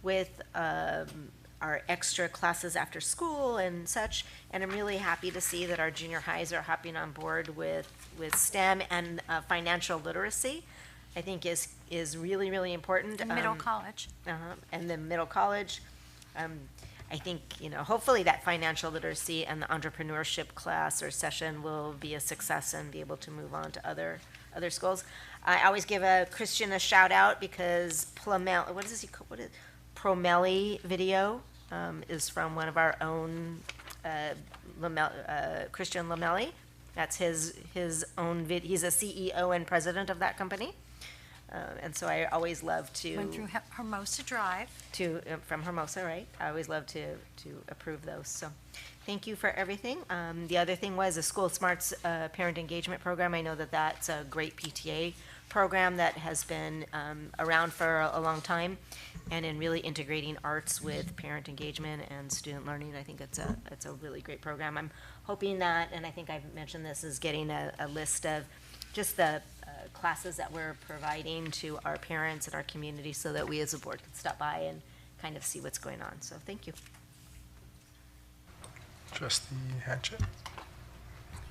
with our extra classes after school and such, and I'm really happy to see that our junior highs are hopping on board with STEM and financial literacy. I think is really, really important. And middle college. And the middle college. I think, hopefully that financial literacy and the entrepreneurship class or session will be a success and be able to move on to other schools. I always give Christian a shout out because Promelli video is from one of our own, Christian Lamelli. That's his own he's a CEO and president of that company. And so I always love to. Went through Hermosa Drive. From Hermosa, right? I always love to approve those. So thank you for everything. The other thing was a School Smarts parent engagement program. I know that that's a great PTA program that has been around for a long time, and in really integrating arts with parent engagement and student learning. I think it's a really great program. I'm hoping that, and I think I've mentioned this, is getting a list of just the classes that we're providing to our parents and our community so that we as a board can stop by and kind of see what's going on. So thank you. Trustee Hatchett?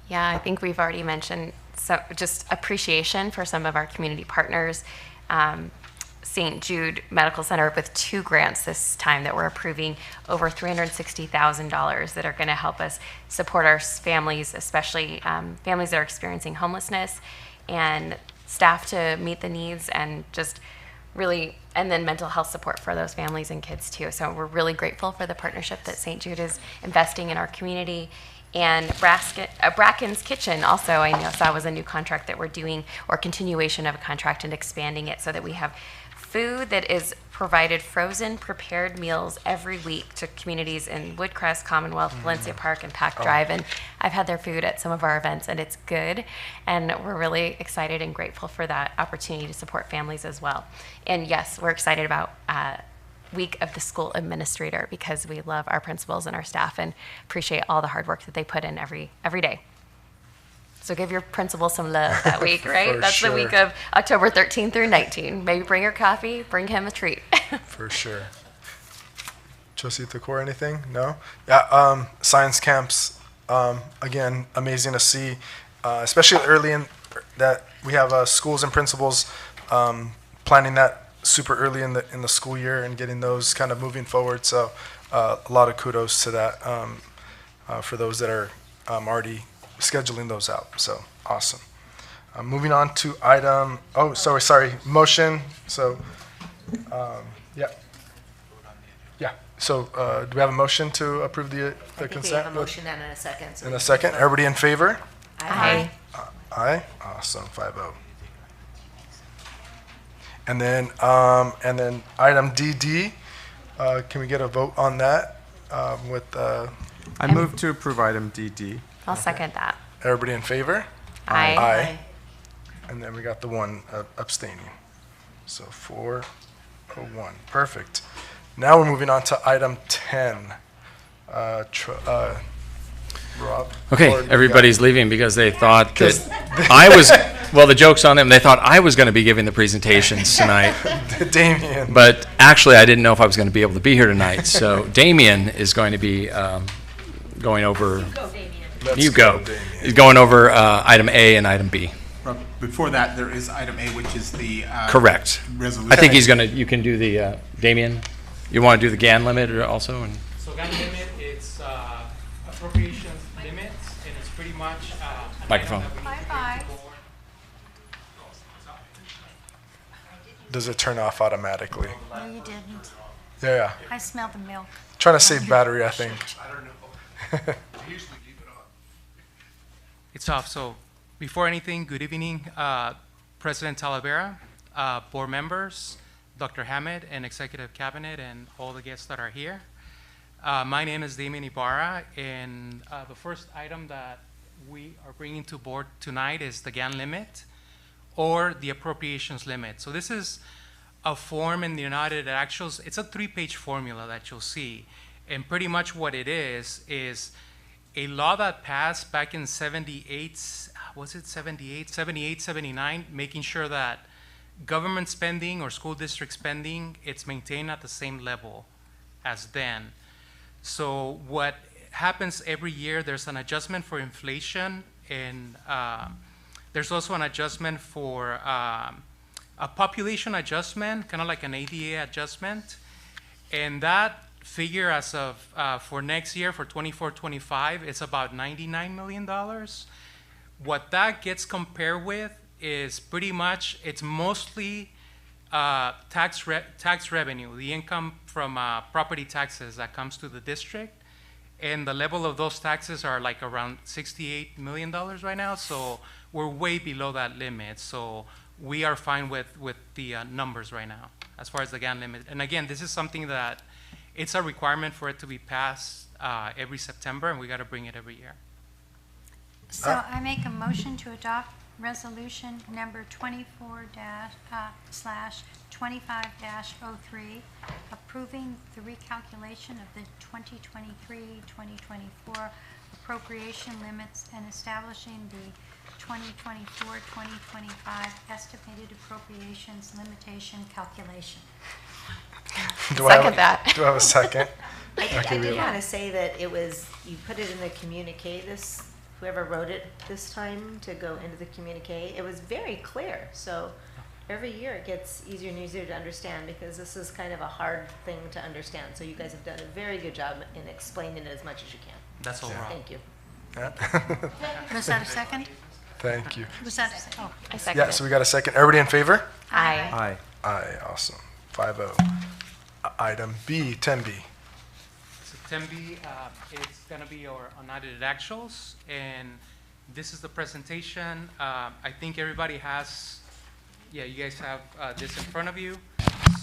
Yeah, I think we've already mentioned just appreciation for some of our community partners. St. Jude Medical Center with 2 grants this time that we're approving, over $360,000 that are going to help us support our families, especially families that are experiencing homelessness, and staff to meet the needs, and just really, and then mental health support for those families and kids too. So we're really grateful for the partnership that St. Jude is investing in our community. And Bracken's Kitchen also, I know, saw was a new contract that we're doing, or continuation of a contract and expanding it so that we have food that is provided frozen, prepared meals every week to communities in Woodcrest, Commonwealth, Valencia Park, and Pack Drive. And I've had their food at some of our events, and it's good. And we're really excited and grateful for that opportunity to support families as well. And yes, we're excited about Week of the School Administrator because we love our principals and our staff and appreciate all the hard work that they put in every day. So give your principal some love that week, right? That's sure. The week of October 13th through 19th. Maybe bring her coffee, bring him a treat. For sure. Trustee Thakor, anything? No? Yeah, science camps, again, amazing to see, especially early in that we have schools and principals planning that super early in the school year and getting those kind of moving forward. So a lot of kudos to that for those that are already scheduling those out. So awesome. Moving on to item, motion. So, yeah. Yeah. So do we have a motion to approve the consent? I think we have a motion and a second. So in a second. Everybody in favor? Aye. Aye. Awesome. 5-0. And then item DD, can we get a vote on that with? I move to approve item DD. I'll second that. Everybody in favor? Aye. Aye. And then we got the one abstaining. So 4-1. Perfect. Now we're moving on to item 10. Rob? Okay, Or do you everybody's leaving because they thought that I was, well, the joke's on them. They thought I was going to be giving the presentations tonight. Damien. But actually, I didn't know if I was going to be able to be here tonight. So Damien is going to be going over. You go. He's going over item A and item B. Before that, there is item A, which is the Correct. resolution. I think he's going to, you can do the, Damien, you want to do the GAN limit also? And So GAN limit, it's appropriations limits, and it's pretty much. Microphone. Bye-bye. Does it turn off automatically? No, you didn't. Yeah. I smell the milk. Trying to save battery, I think. I don't know. Usually leave it on. It's off. So before anything, good evening, President Talavera, board members, Dr. Hammett, and Executive Cabinet, and all the guests that are here. My name is Damien Ibarra, and the first item that we are bringing to board tonight is the GAN limit, or the appropriations limit. So this is a form in the United Actuals. It's a 3-page formula that you'll see. And pretty much what it is a law that passed back in 78, 79, making sure that government spending or school district spending, it's maintained at the same level as then. So what happens every year, there's an adjustment for inflation, and there's also an adjustment for a population adjustment, kind of like an ADA adjustment. And that figure as of for next year, for 24-25, it's about $99 million. What that gets compared with is pretty much, it's mostly tax revenue, the income from property taxes that comes to the district. And the level of those taxes are like around $68 million right now, so we're way below that limit. So we are fine with the numbers right now as far as the GAN limit. And again, this is something that it's a requirement for it to be passed every September, and we got to bring it every year. So I make a motion to adopt resolution number 24/25-03, approving the recalculation of the 2023-2024 appropriation limits and establishing the 2024-2025 estimated appropriations limitation calculation. Second that. Do I have a second? I did want to say that it was, you put it in the communique, whoever wrote it this time to go into the communique, it was very clear. So every year it gets easier and easier to understand, because this is kind of a hard thing to understand. So you guys have done a very good job in explaining it as much as you can. That's all wrong. Thank you. Was that a second? Thank you. Was that a second? Oh. I second Yeah, it. so we got a second. Everybody in favor? Aye. Aye, awesome. 5-0. Item B, 10B. So 10B, it's going to be our unaudited actuals, and this is the presentation. I think everybody has, yeah, you guys have this in front of you.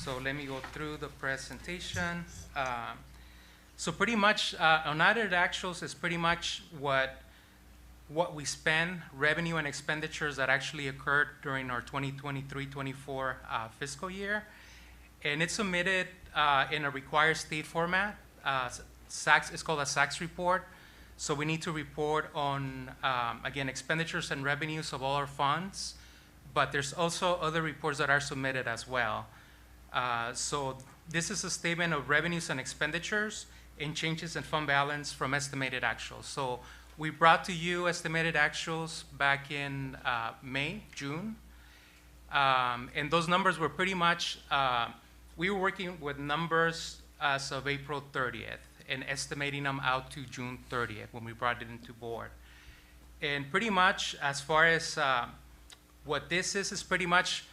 So let me go through the presentation. So pretty much, unaudited actuals is pretty much what we spend, revenue and expenditures that actually occurred during our 2023-24 fiscal year. And it's submitted in a required state format. It's called a SACS report. So we need to report on, again, expenditures and revenues of all our funds, but there's also other reports that are submitted as well. So this is a statement of revenues and expenditures and changes in fund balance from estimated actuals. So we brought to you estimated actuals back in June. And those numbers were pretty much, we were working with numbers as of April 30th and estimating them out to June 30th when we brought it into board. And pretty much as far as what this is pretty much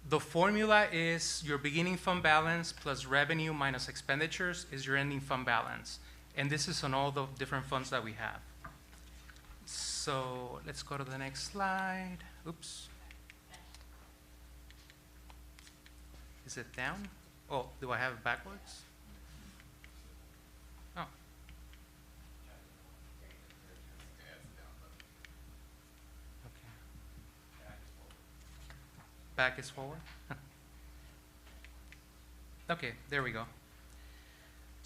the formula is your beginning fund balance plus revenue minus expenditures is your ending fund balance. And this is on all the different funds that we have. So let's go to the next slide. Oops. Is it down? Oh, do I have it backwards? Oh. Okay. Back is forward? Okay, there we go.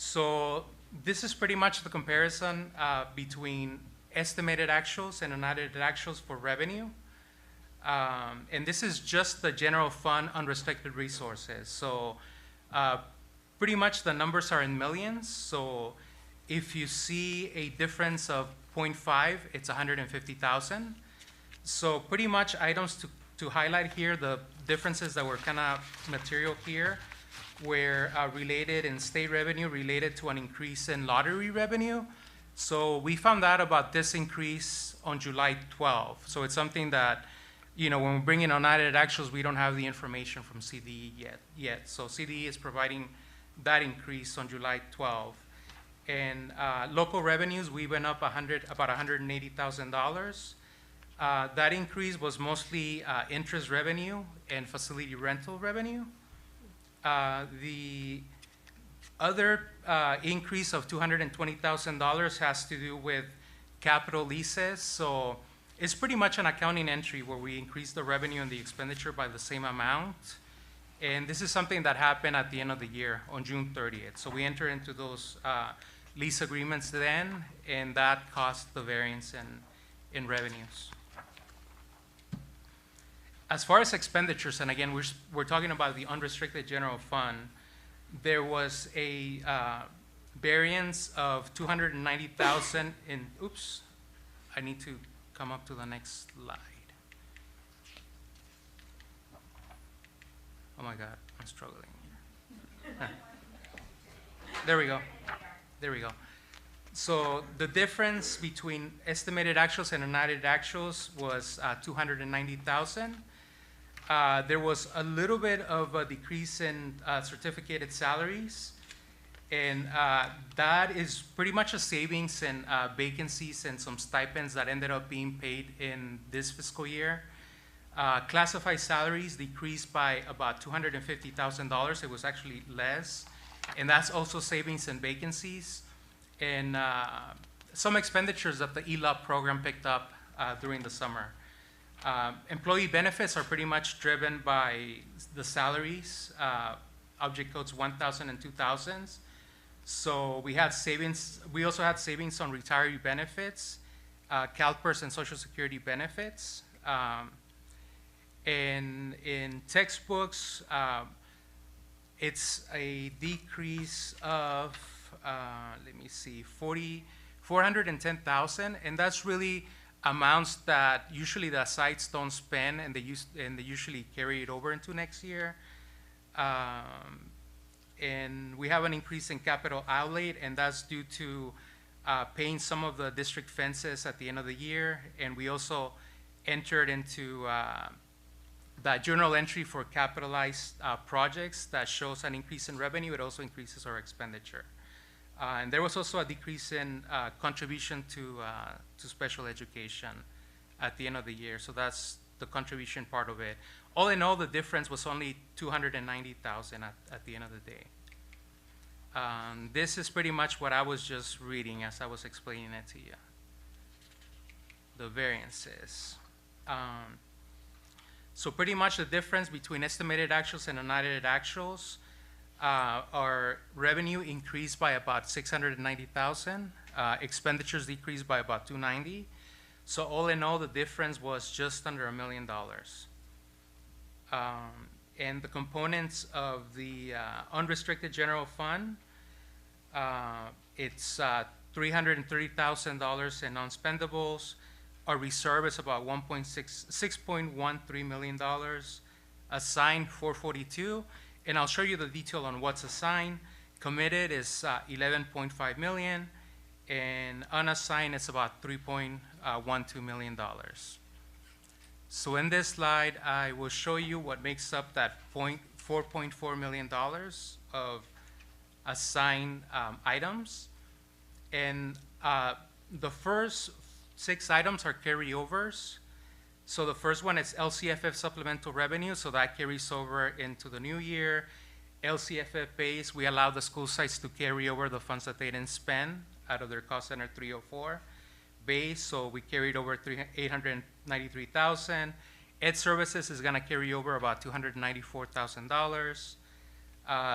So this is pretty much the comparison between estimated actuals and unaudited actuals for revenue. And this is just the general fund unrestricted resources. So pretty much the numbers are in millions. So if you see a difference of 0.5, it's 150,000. So pretty much items to highlight here, the differences that were kind of material here were related in state revenue related to an increase in lottery revenue. So we found out about this increase on July 12th. So it's something that, you know, when we bring in unaudited actuals, we don't have the information from CDE yet. So CDE is providing that increase on July 12th. And local revenues, we went up about $180,000. That increase was mostly interest revenue and facility rental revenue. The other increase of $220,000 has to do with capital leases. So it's pretty much an accounting entry where we increase the revenue and the expenditure by the same amount. And this is something that happened at the end of the year on June 30th. So we enter into those lease agreements then, and that caused the variance in revenues. As far as expenditures, and again, we're talking about the unrestricted general fund, there was a variance of $290,000 in, oops, I need to come up to the next slide. Oh my God, I'm struggling here. There we go. There we go. So the difference between estimated actuals and unaudited actuals was $290,000. There was a little bit of a decrease in certificated salaries, and that is pretty much a savings in vacancies and some stipends that ended up being paid in this fiscal year. Classified salaries decreased by about $250,000. It was actually less, and that's also savings in vacancies and some expenditures that the ELOP program picked up during the summer. Employee benefits are pretty much driven by the salaries, object codes 1,000 and 2,000s. So we had savings. We also had savings on retiree benefits, CalPERS and Social Security benefits. And in textbooks, it's a decrease of, let me see, 410,000, and that's really amounts that usually the sites don't spend, and they usually carry it over into next year. And we have an increase in capital outlay, and that's due to paying some of the district fences at the end of the year, and we also entered into that journal entry for capitalized projects that shows an increase in revenue. It also increases our expenditure. And there was also a decrease in contribution to special education at the end of the year. So that's the contribution part of it. All in all, the difference was only $290,000 at the end of the day. This is pretty much what I was just reading as I was explaining it to you. The variances. So pretty much the difference between estimated actuals and unaudited actuals, our revenue increased by about $690,000. Expenditures decreased by about $290,000. So all in all, the difference was just under $1 million. And the components of the unrestricted general fund, it's $330,000 in non-spendables. Our reserve is about $6.13 million. Assigned $442,000, and I'll show you the detail on what's assigned. Committed is $11.5 million, and unassigned is about $3.12 million. So in this slide, I will show you what makes up that $4.4 million of assigned items. And the first 6 items are carryovers. So the first one is LCFF supplemental revenue, so that carries over into the new year. LCFF base, we allow the school sites to carry over the funds that they didn't spend out of their cost center 304 base, so we carried over $893,000. Ed services is gonna carry over about $294,000.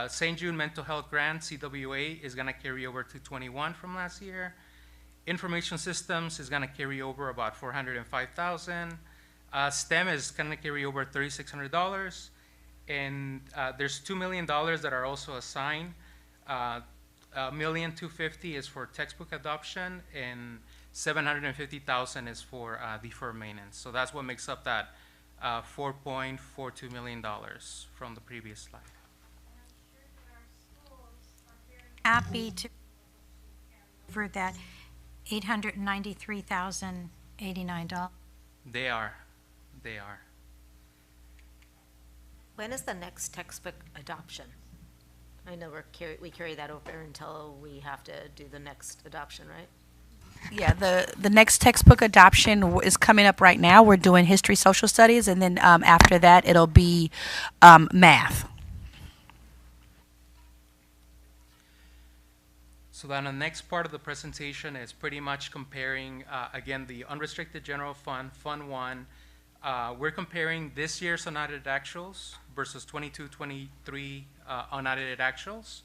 St. Jude Mental Health Grant, CWA, is going to carry over to 21 from last year. Information Systems is going to carry over about $405,000. STEM is going to carry over $3,600. And there's $2 million that are also assigned. $1,250,000 is for textbook adoption, and $750,000 is for deferred maintenance. So that's what makes up that $4.42 million from the previous slide. Happy to over that $893,089. They are. When is the next textbook adoption? I know we carry that over until we have to do the next adoption, right? Yeah, the next textbook adoption is coming up right now. We're doing history, social studies, and then after that, it'll be math. So then the next part of the presentation is pretty much comparing, again, the unrestricted general fund, Fund 1. We're comparing this year's unaudited actuals versus 22-23 unaudited actuals.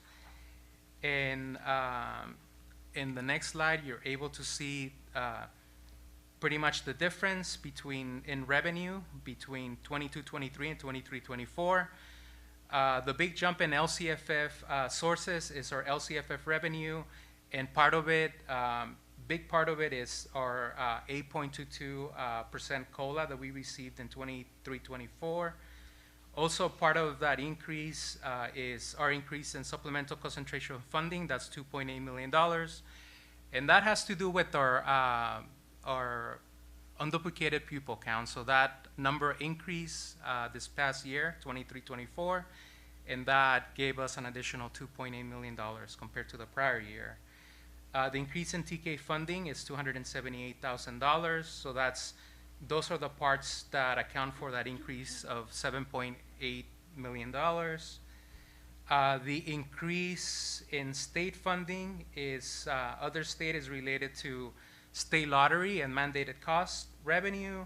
And in the next slide, you're able to see pretty much the difference in revenue between 22-23 and 23-24. The big jump in LCFF sources is our LCFF revenue, and part of it, big part of it is our 8.22% COLA that we received in 23-24. Also, part of that increase is our increase in supplemental concentration funding. That's $2.8 million, and that has to do with our unduplicated pupil count. So that number increased this past year, 23-24, and that gave us an additional $2.8 million compared to the prior year. The increase in TK funding is $278,000. So those are the parts that account for that increase of $7.8 million. The increase in state funding is other state is related to state lottery and mandated cost revenue.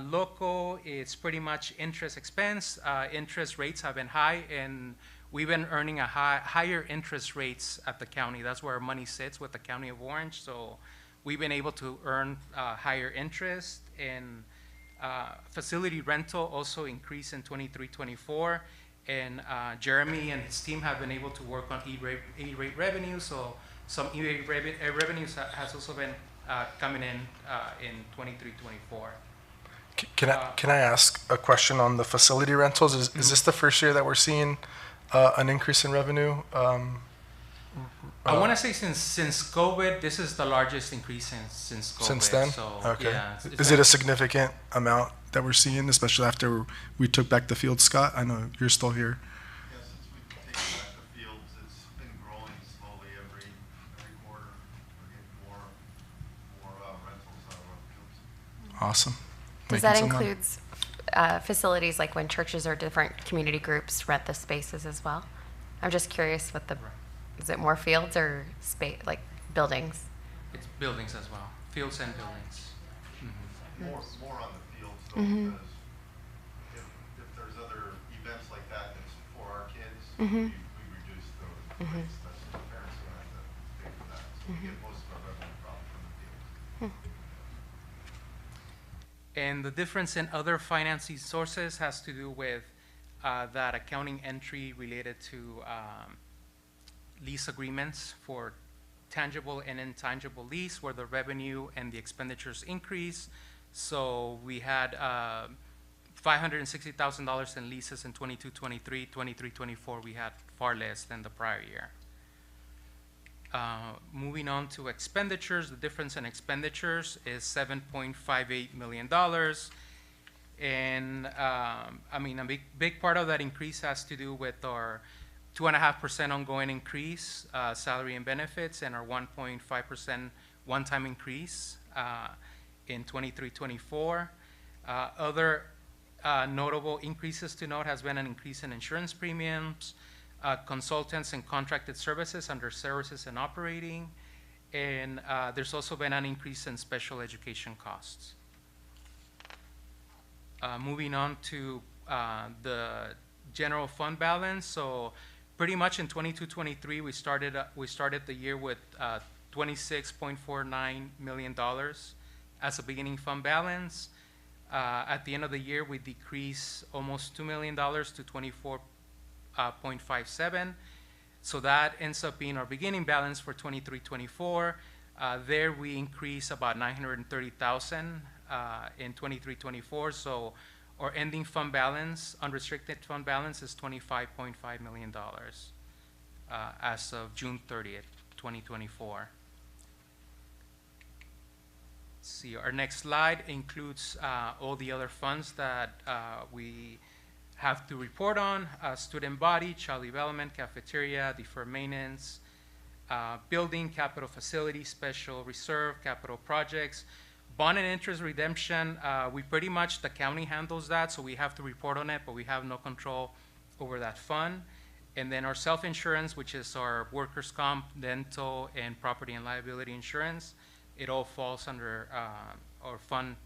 Local is pretty much interest expense. Interest rates have been high, and we've been earning higher interest rates at the county. That's where our money sits with the County of Orange. So we've been able to earn higher interest. And facility rental also increased in 23-24. And Jeremy and his team have been able to work on E-rate revenue. So some E-rate revenues has also been coming in 23-24. Can I ask a question on the facility rentals? Is this the first year that we're seeing an increase in revenue? I want to say since COVID, this is the largest increase since COVID. Since then? So, okay. Yeah, is it a significant amount that we're seeing, especially after we took back the field, Scott? I know you're still here. Yeah, since we've taken back the fields, it's been growing slowly every quarter. We're getting more rentals out of our fields. Awesome. Does that include facilities like when churches or different community groups rent the spaces as well? I'm just curious what is it more fields or space, like buildings? It's buildings as well, fields and buildings. Mm-hmm. More on the fields though, because if there's other events like that that's for our kids, we reduce those rates. That's the parents don't have to pay for that. So we get most of our revenue probably from the fields. And the difference in other financing sources has to do with that accounting entry related to lease agreements for tangible and intangible lease, where the revenue and the expenditures increase. So we had $560,000 in leases in 22-23, 23-24, we had far less than the prior year. Moving on to expenditures, the difference in expenditures is $7.58 million. And I mean, a big part of that increase has to do with our 2.5% ongoing increase, salary and benefits, and our 1.5% one-time increase in 23-24. Other notable increases to note has been an increase in insurance premiums, consultants and contracted services under services and operating, and there's also been an increase in special education costs. Moving on to the general fund balance. So pretty much in 22-23, we started the year with $26.49 million as a beginning fund balance. At the end of the year, we decreased almost $2 million to 24.57. So that ends up being our beginning balance for 23-24. There we increase about 930,000 in 23-24. So our ending fund balance, unrestricted fund balance, is $25.5 million as of June 30th, 2024. See, our next slide includes all the other funds that we have to report on: student body, child development, cafeteria, deferred maintenance, building, capital facility, special reserve, capital projects, bond and interest redemption. We pretty much, the county handles that, so we have to report on it, but we have no control over that fund. And then our self-insurance, which is our workers' comp, dental, and property and liability insurance. It all falls under our Fund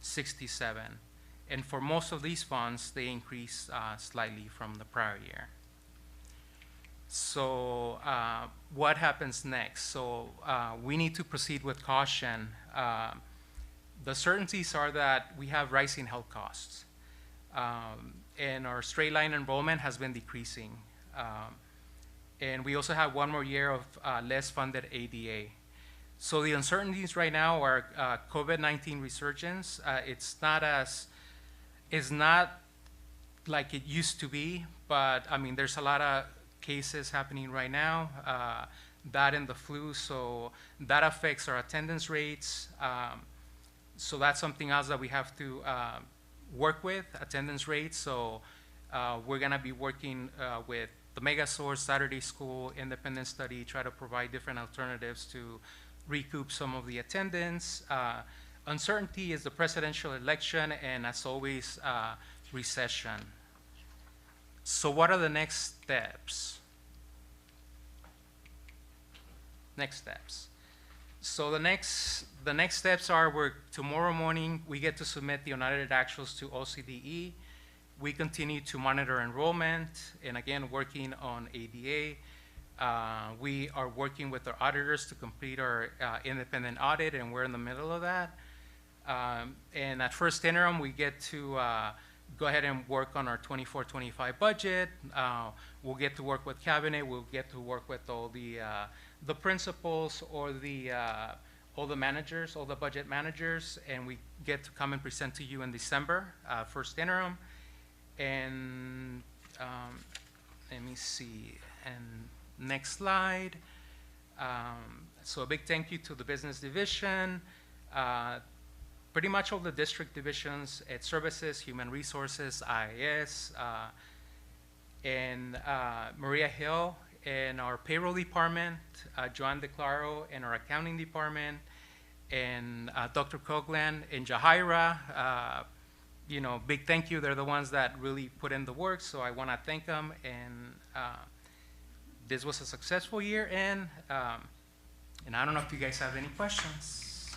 67. And for most of these funds, they increase slightly from the prior year. So what happens next? So we need to proceed with caution. The certainties are that we have rising health costs. And our straight line enrollment has been decreasing. And we also have one more year of less funded ADA. So the uncertainties right now are COVID-19 resurgence. It's not like it used to be, but I mean, there's a lot of cases happening right now, that and the flu, so that affects our attendance rates. So that's something else that we have to work with, attendance rates. So we're gonna be working with the Mega Source, Saturday School, Independent Study, try to provide different alternatives to recoup some of the attendance. Uncertainty is the presidential election, and as always, recession. So what are the next steps? So the next steps are, tomorrow morning we get to submit the unaudited actuals to OCDE. We continue to monitor enrollment, and again, working on ADA. We are working with our auditors to complete our independent audit, and we're in the middle of that. And at first interim, we get to go ahead and work on our 24-25 budget. We'll get to work with cabinet. We'll get to work with all the principals or all the managers, all the budget managers, and we get to come and present to you in December, first interim. And let me see, and next slide. So a big thank you to the business division, pretty much all the district divisions, Ed Services, Human Resources, IAS, and Maria Hill, and our payroll department, Joan DeClaro, and our accounting department, and Dr. Coughlin and Jahaira. You know, big thank you. They're the ones that really put in the work, so I want to thank them. And this was a successful year, and I don't know if you guys have any questions.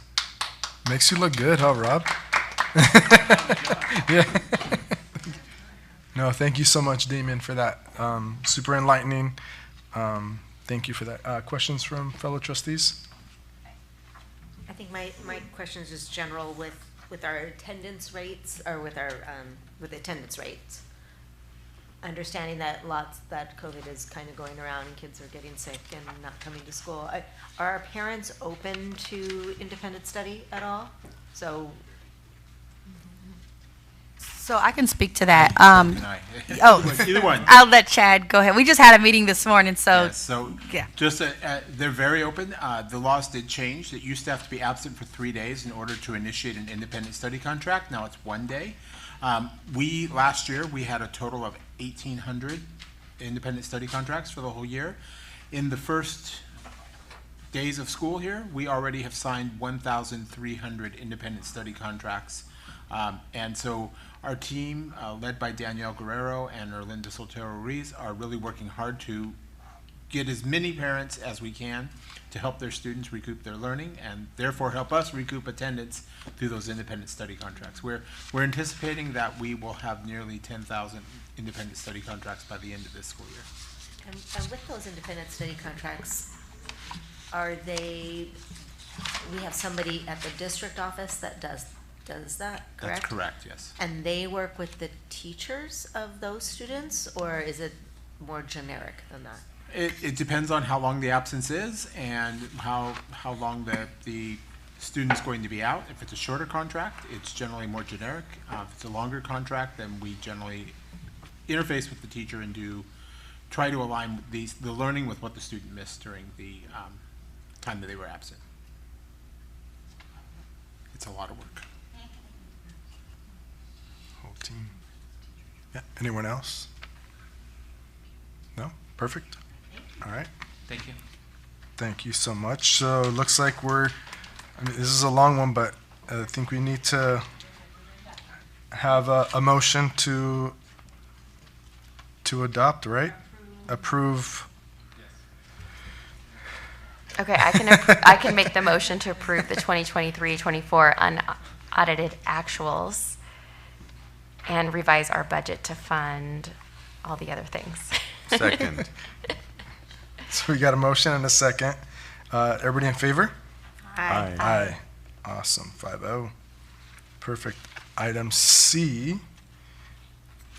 Makes you look good, huh, Rob? Yeah. No, thank you so much, Damien, for that. Super enlightening. Thank you for that. Questions from fellow trustees? I think my question is just general with our attendance rates, or with our with attendance rates. Understanding that COVID is kind of going around and kids are getting sick and not coming to school. Are our parents open to independent study at all? So I can speak to that. Either one. I'll let Chad go ahead. We just had a meeting this morning, so. Yeah, so yeah. just they're very open. The laws did change. It used to have to be absent for 3 days in order to initiate an independent study contract. Now it's 1 day. Last year we had a total of 1,800 independent study contracts for the whole year. In the first days of school here, we already have signed 1,300 independent study contracts. And so our team, led by Danielle Guerrero and Erlinda Soltero Ruiz, are really working hard to get as many parents as we can to help their students recoup their learning and therefore help us recoup attendance through those independent study contracts. We're anticipating that we will have nearly 10,000 independent study contracts by the end of this school year. And with those independent study contracts, are they, we have somebody at the district office that does that, correct? That's correct, yes. And they work with the teachers of those students, or is it more generic than that? It depends on how long the absence is and how long the student's going to be out. If it's a shorter contract, it's generally more generic. If it's a longer contract, then we generally interface with the teacher and try to align the learning with what the student missed during the time that they were absent. It's a lot of work. Whole team. Yeah. Anyone else? No? Perfect. All right. Thank you. Thank you so much. So it looks like this is a long one, but I think we need to have a motion to adopt, right? Approve. Okay, I can make the motion to approve the 2023-24 unaudited actuals and revise our budget to fund all the other things. Second. So we got a motion and a second. Everybody in favor? Aye. Aye. Awesome. 5-0. Perfect. Item C,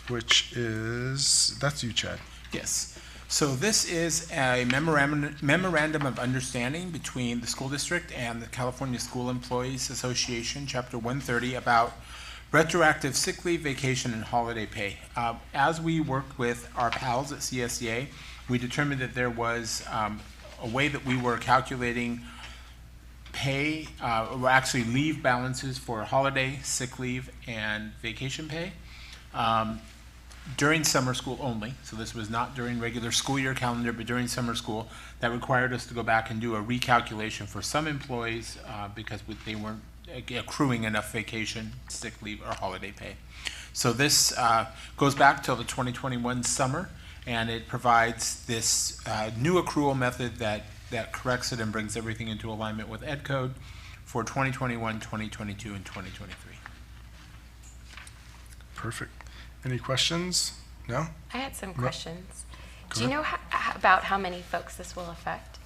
which is, that's you, Chad. Yes. So this is a memorandum of understanding between the school district and the California School Employees Association, Chapter 130, about retroactive sick leave, vacation, and holiday pay. As we worked with our pals at CSEA, we determined that there was a way that we were calculating pay, or actually leave balances for holiday, sick leave, and vacation pay during summer school only. So this was not during regular school year calendar, but during summer school. That required us to go back and do a recalculation for some employees because they weren't accruing enough vacation, sick leave, or holiday pay. So this goes back till the 2021 summer, and it provides this new accrual method that corrects it and brings everything into alignment with Ed Code for 2021, 2022, and 2023. Perfect. Any questions? No? I had some No. questions. Go Do you ahead. know about how many folks this will affect?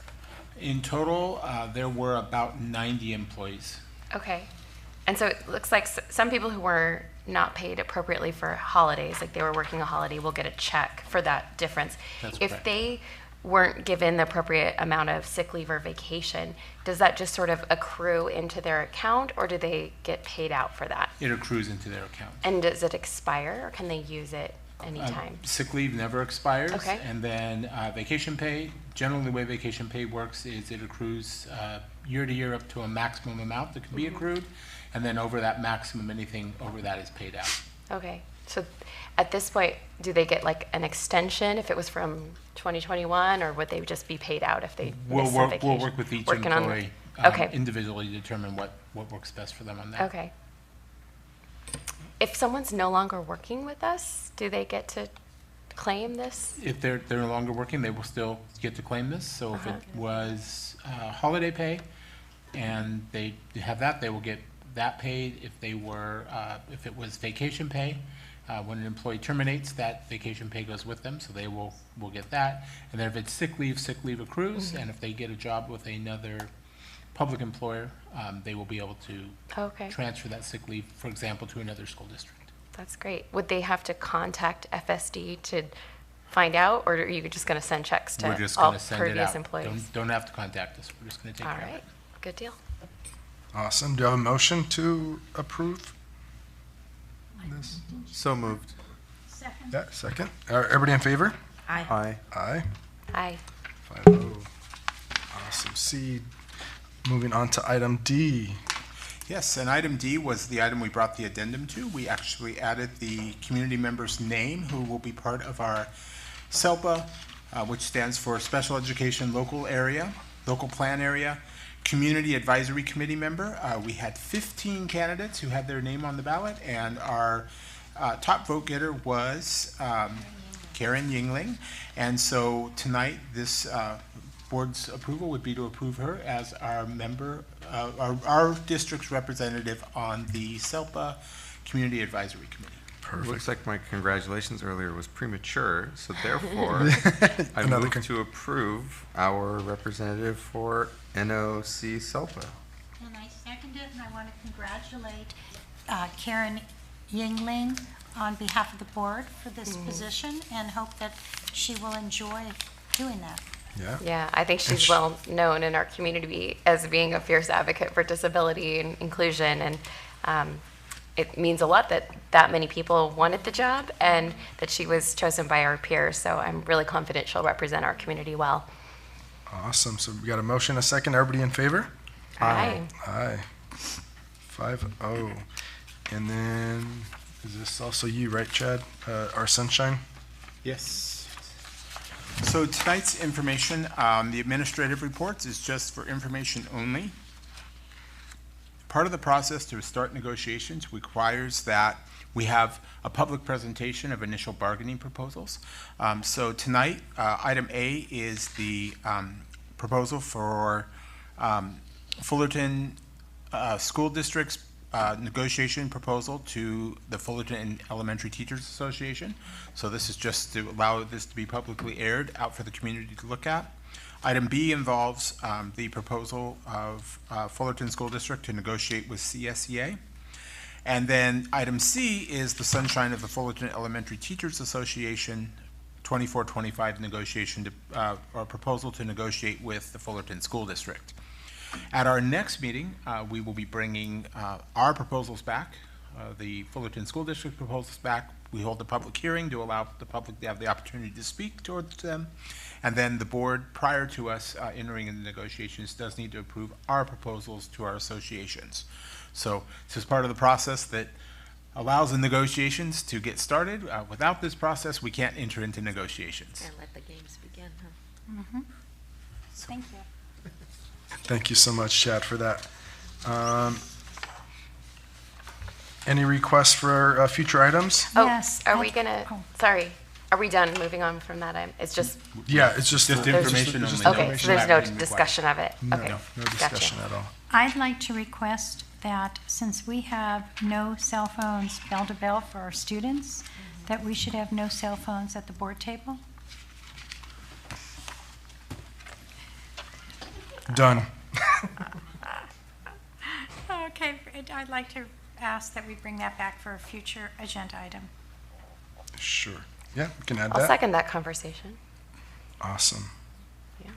In total, there were about 90 employees. Okay. And so it looks like some people who were not paid appropriately for holidays, like they were working a holiday, will get a check for that difference. That's If correct. they weren't given the appropriate amount of sick leave or vacation, does that just sort of accrue into their account, or do they get paid out for that? It accrues into their account. And does it expire, or can they use it anytime? Sick leave never expires. Okay. And then vacation pay, generally the way vacation pay works is it accrues year to year up to a maximum amount that can be accrued. And then over that maximum, anything over that is paid out. Okay. So at this point, do they get like an extension if it was from 2021, or would they just be paid out if they We'll missed some work, vacation? we'll work with each Working on the- employee Okay. individually to determine what works best for them on that. Okay. If someone's no longer working with us, do they get to claim this? If they're no longer working, they will still get to claim this. So if it was holiday pay and they have that, they will get that paid. If they were, if it was vacation pay, when an employee terminates, that vacation pay goes with them, so they will get that. And then if it's sick leave accrues, Mhm. and if they get a job with another public employer, they will be able to Okay. transfer that sick leave, for example, to another school district. That's great. Would they have to contact FSD to find out, or are you just going to send checks to We're just all going to send it previous out. employees? Don't have to contact us. We're just going to take All care of right. it. Good deal. Awesome. Do you have a motion to approve this? So moved. Yeah, second. Everybody in favor? Aye. Aye. Aye. Aye. 5-0. Awesome. C. Moving on to item D. Yes, and item D was the item we brought the addendum to. We actually added the community member's name who will be part of our SELPA, which stands for Special Education Local Plan Area, Community Advisory Committee member. We had 15 candidates who had their name on the ballot, and our top vote getter was Karen Yingling. And so tonight, this board's approval would be to approve her as our member, our district's representative on the SELPA Community Advisory Committee. Perfect. Looks like my congratulations earlier was premature, so therefore I move to approve our representative for NOC SELPA. And I second it, and I want to congratulate Karen Yingling on behalf of the board for this position, and hope that she will enjoy doing that. Yeah. Yeah, I think she's well known in our community as being a fierce advocate for disability and inclusion, and it means a lot that that many people wanted the job and that she was chosen by our peers. So I'm really confident she'll represent our community well. Awesome. So we got a motion, a second. Everybody in favor? Aye. Aye. 5-0. And then, is this also you, right, Chad? Our sunshine? Yes. So tonight's information, the administrative reports is just for information only. Part of the process to start negotiations requires that we have a public presentation of initial bargaining proposals. So tonight, item A is the proposal for Fullerton School District's negotiation proposal to the Fullerton Elementary Teachers Association. So this is just to allow this to be publicly aired out for the community to look at. Item B involves the proposal of Fullerton School District to negotiate with CSEA. And then item C is the sunshine of the Fullerton Elementary Teachers Association 24-25 negotiation to, or proposal to negotiate with the Fullerton School District. At our next meeting, we will be bringing our proposals back, the Fullerton School District proposals back. We hold a public hearing to allow the public to have the opportunity to speak towards them. And then the board, prior to us entering into negotiations, does need to approve our proposals to our associations. So this is part of the process that allows the negotiations to get started. Without this process, we can't enter into negotiations. And let the games begin, huh? Mm-hmm. Thank you. Thank you so much, Chad, for that. Any requests for future items? Oh, Yes, are we gonna, sorry, are we done moving on from that? It's just, Yeah, it's just information just only. okay, so there's no discussion of it. No, Okay, no gotcha. discussion at all. I'd like to request that since we have no cell phones bell to bell for our students, that we should have no cell phones at the board table. Done. Okay, I'd like to ask that we bring that back for a future agenda item. Sure. Yeah, we can add I'll that. second that conversation. Awesome. Yeah.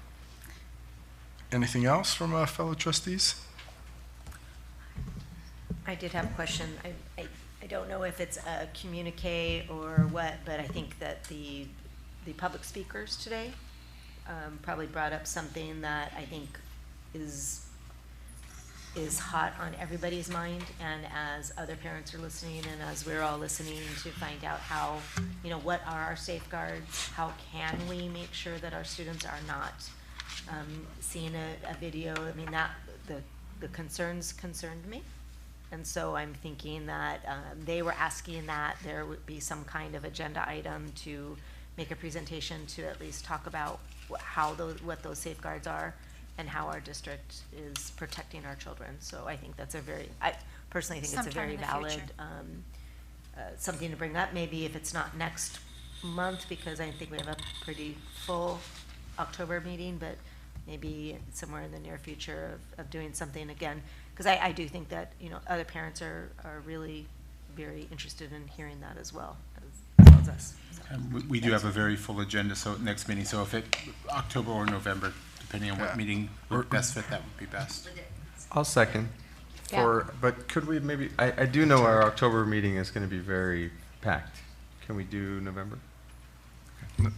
Anything else from fellow trustees? I did have a question. I don't know if it's a communique or what, but I think that the public speakers today probably brought up something that I think is hot on everybody's mind, and as other parents are listening and as we're all listening to find out how, what are our safeguards, how can we make sure that our students are not seeing a video. I mean, that the concerns concerned me. And so I'm thinking that they were asking that there would be some kind of agenda item to make a presentation to at least talk about what those safeguards are and how our district is protecting our children. So I think that's I personally think it's a very valid something to bring up. Maybe if it's not next month, because I think we have a pretty full October meeting, but maybe somewhere in the near future of doing something again. Because I do think that, other parents are really very interested in hearing that as well as us. So. We do have a very full agenda, so next meeting, so if October or November, depending on what meeting would best fit, that would be best. I'll second. Yeah. But could we maybe, I do know our October meeting is going to be very packed. Can we do November?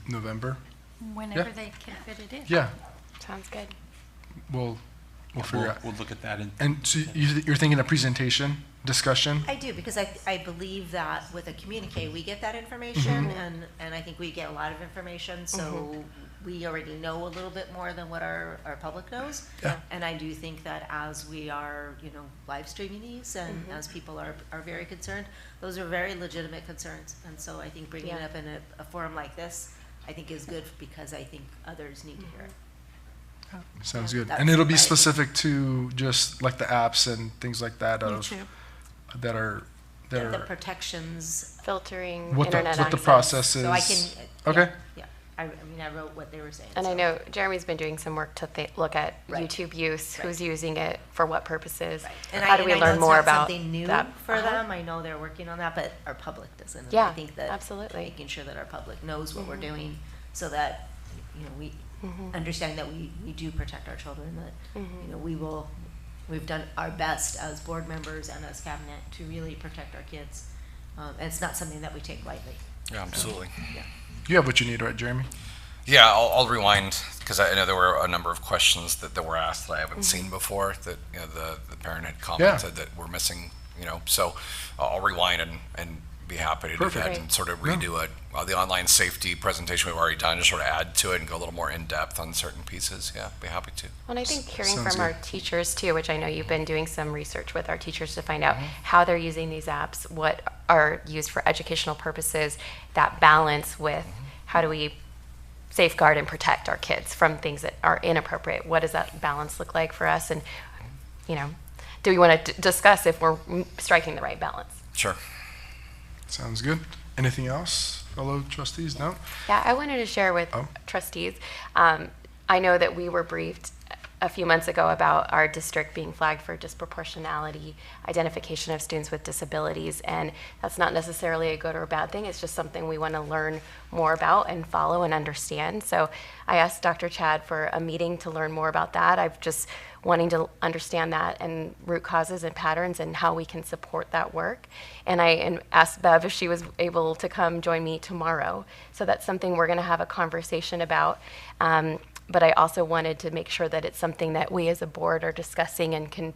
November? Whenever they can fit it in. Yeah. Sounds good. We'll figure out. We'll look at that. And so you're thinking a presentation, discussion? I do, because I believe that with a communique, we get that information, and I think we get a lot of information, so we already know a little bit more than what our public knows. Yeah. And I do think that as we are, live streaming these and Mhm. as people are very concerned, those are very legitimate concerns. And so I think bringing it Yeah. up in a forum like this, I think is good because I think others need to hear it. Sounds good. That's And it'll be my- specific to just like the apps and things like that YouTube. that are The protections. Filtering, what the internet what the access. process is. So I can. Okay. Yeah. I mean, I wrote what they were saying. And I so- know Jeremy's been doing some work to look at Right. YouTube use, Right. who's using it, for what purposes. And How do we and I know learn it's more not about something new that? for Uh-huh. them. I know they're working on that, but our public doesn't. And Yeah, I think that absolutely. making sure that our public knows what we're Mhm. doing, so that we Mhm. understand that we do protect our children. That Mhm. we've done our best as board members and as cabinet to really protect our kids, and it's not something that we take lightly. Yeah, absolutely. Yeah. You have what you need, right, Jeremy? Yeah, I'll rewind because I know there were a number of questions that were asked that I haven't seen before that the parent had commented that were missing. So I'll rewind and be happy to do Perfect. that and sort of redo it. The online safety presentation we've already done, just sort of add to it and go a little more in depth on certain pieces. Yeah, be happy to. Well, and I think hearing Sounds from our good. teachers too, which I know you've been doing some research with our teachers to find out how they're using these apps, what are used for educational purposes, that balance with how do we safeguard and protect our kids from things that are inappropriate. What does that balance look like for us? And, do we want to discuss if we're striking the right balance? Sure. Sounds good. Anything else, fellow trustees? No? Yeah, I wanted to share with trustees. I know that we were briefed a few months ago about our district being flagged for disproportionality, identification of students with disabilities, and that's not necessarily a good or a bad thing. It's just something we want to learn more about and follow and understand. So I asked Dr. Chad for a meeting to learn more about that. I've just wanting to understand that and root causes and patterns and how we can support that work. And I asked Bev if she was able to come join me tomorrow. So that's something we're going to have a conversation about. But I also wanted to make sure that it's something that we as a board are discussing and can,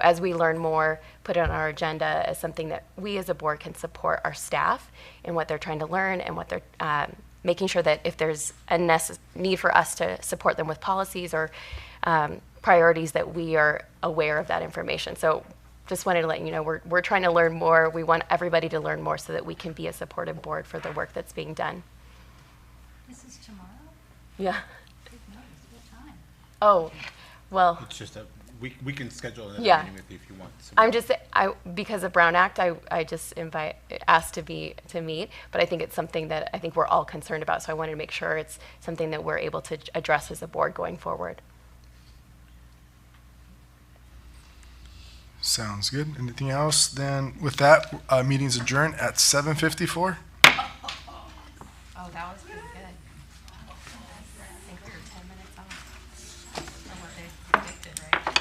as we learn more, put it on our agenda as something that we as a board can support our staff in what they're trying to learn and what they're making sure that if there's a need for us to support them with policies or priorities, that we are aware of that information. So just wanted to let you know we're trying to learn more. We want everybody to learn more so that we can be a supportive board for the work that's being done. This is tomorrow? Yeah. Good notice. What time? Oh, well. It's just we can schedule another Yeah. meeting with you if you want. I'm just, because of Brown Act, I just asked to meet, but I think it's something that I think we're all concerned about. So I wanted to make sure it's something that we're able to address as a board going forward. Sounds good. Anything else? Then with that, meeting's adjourned at 7:54. Oh, that was pretty good. I think we were 10 minutes off from what they predicted, right?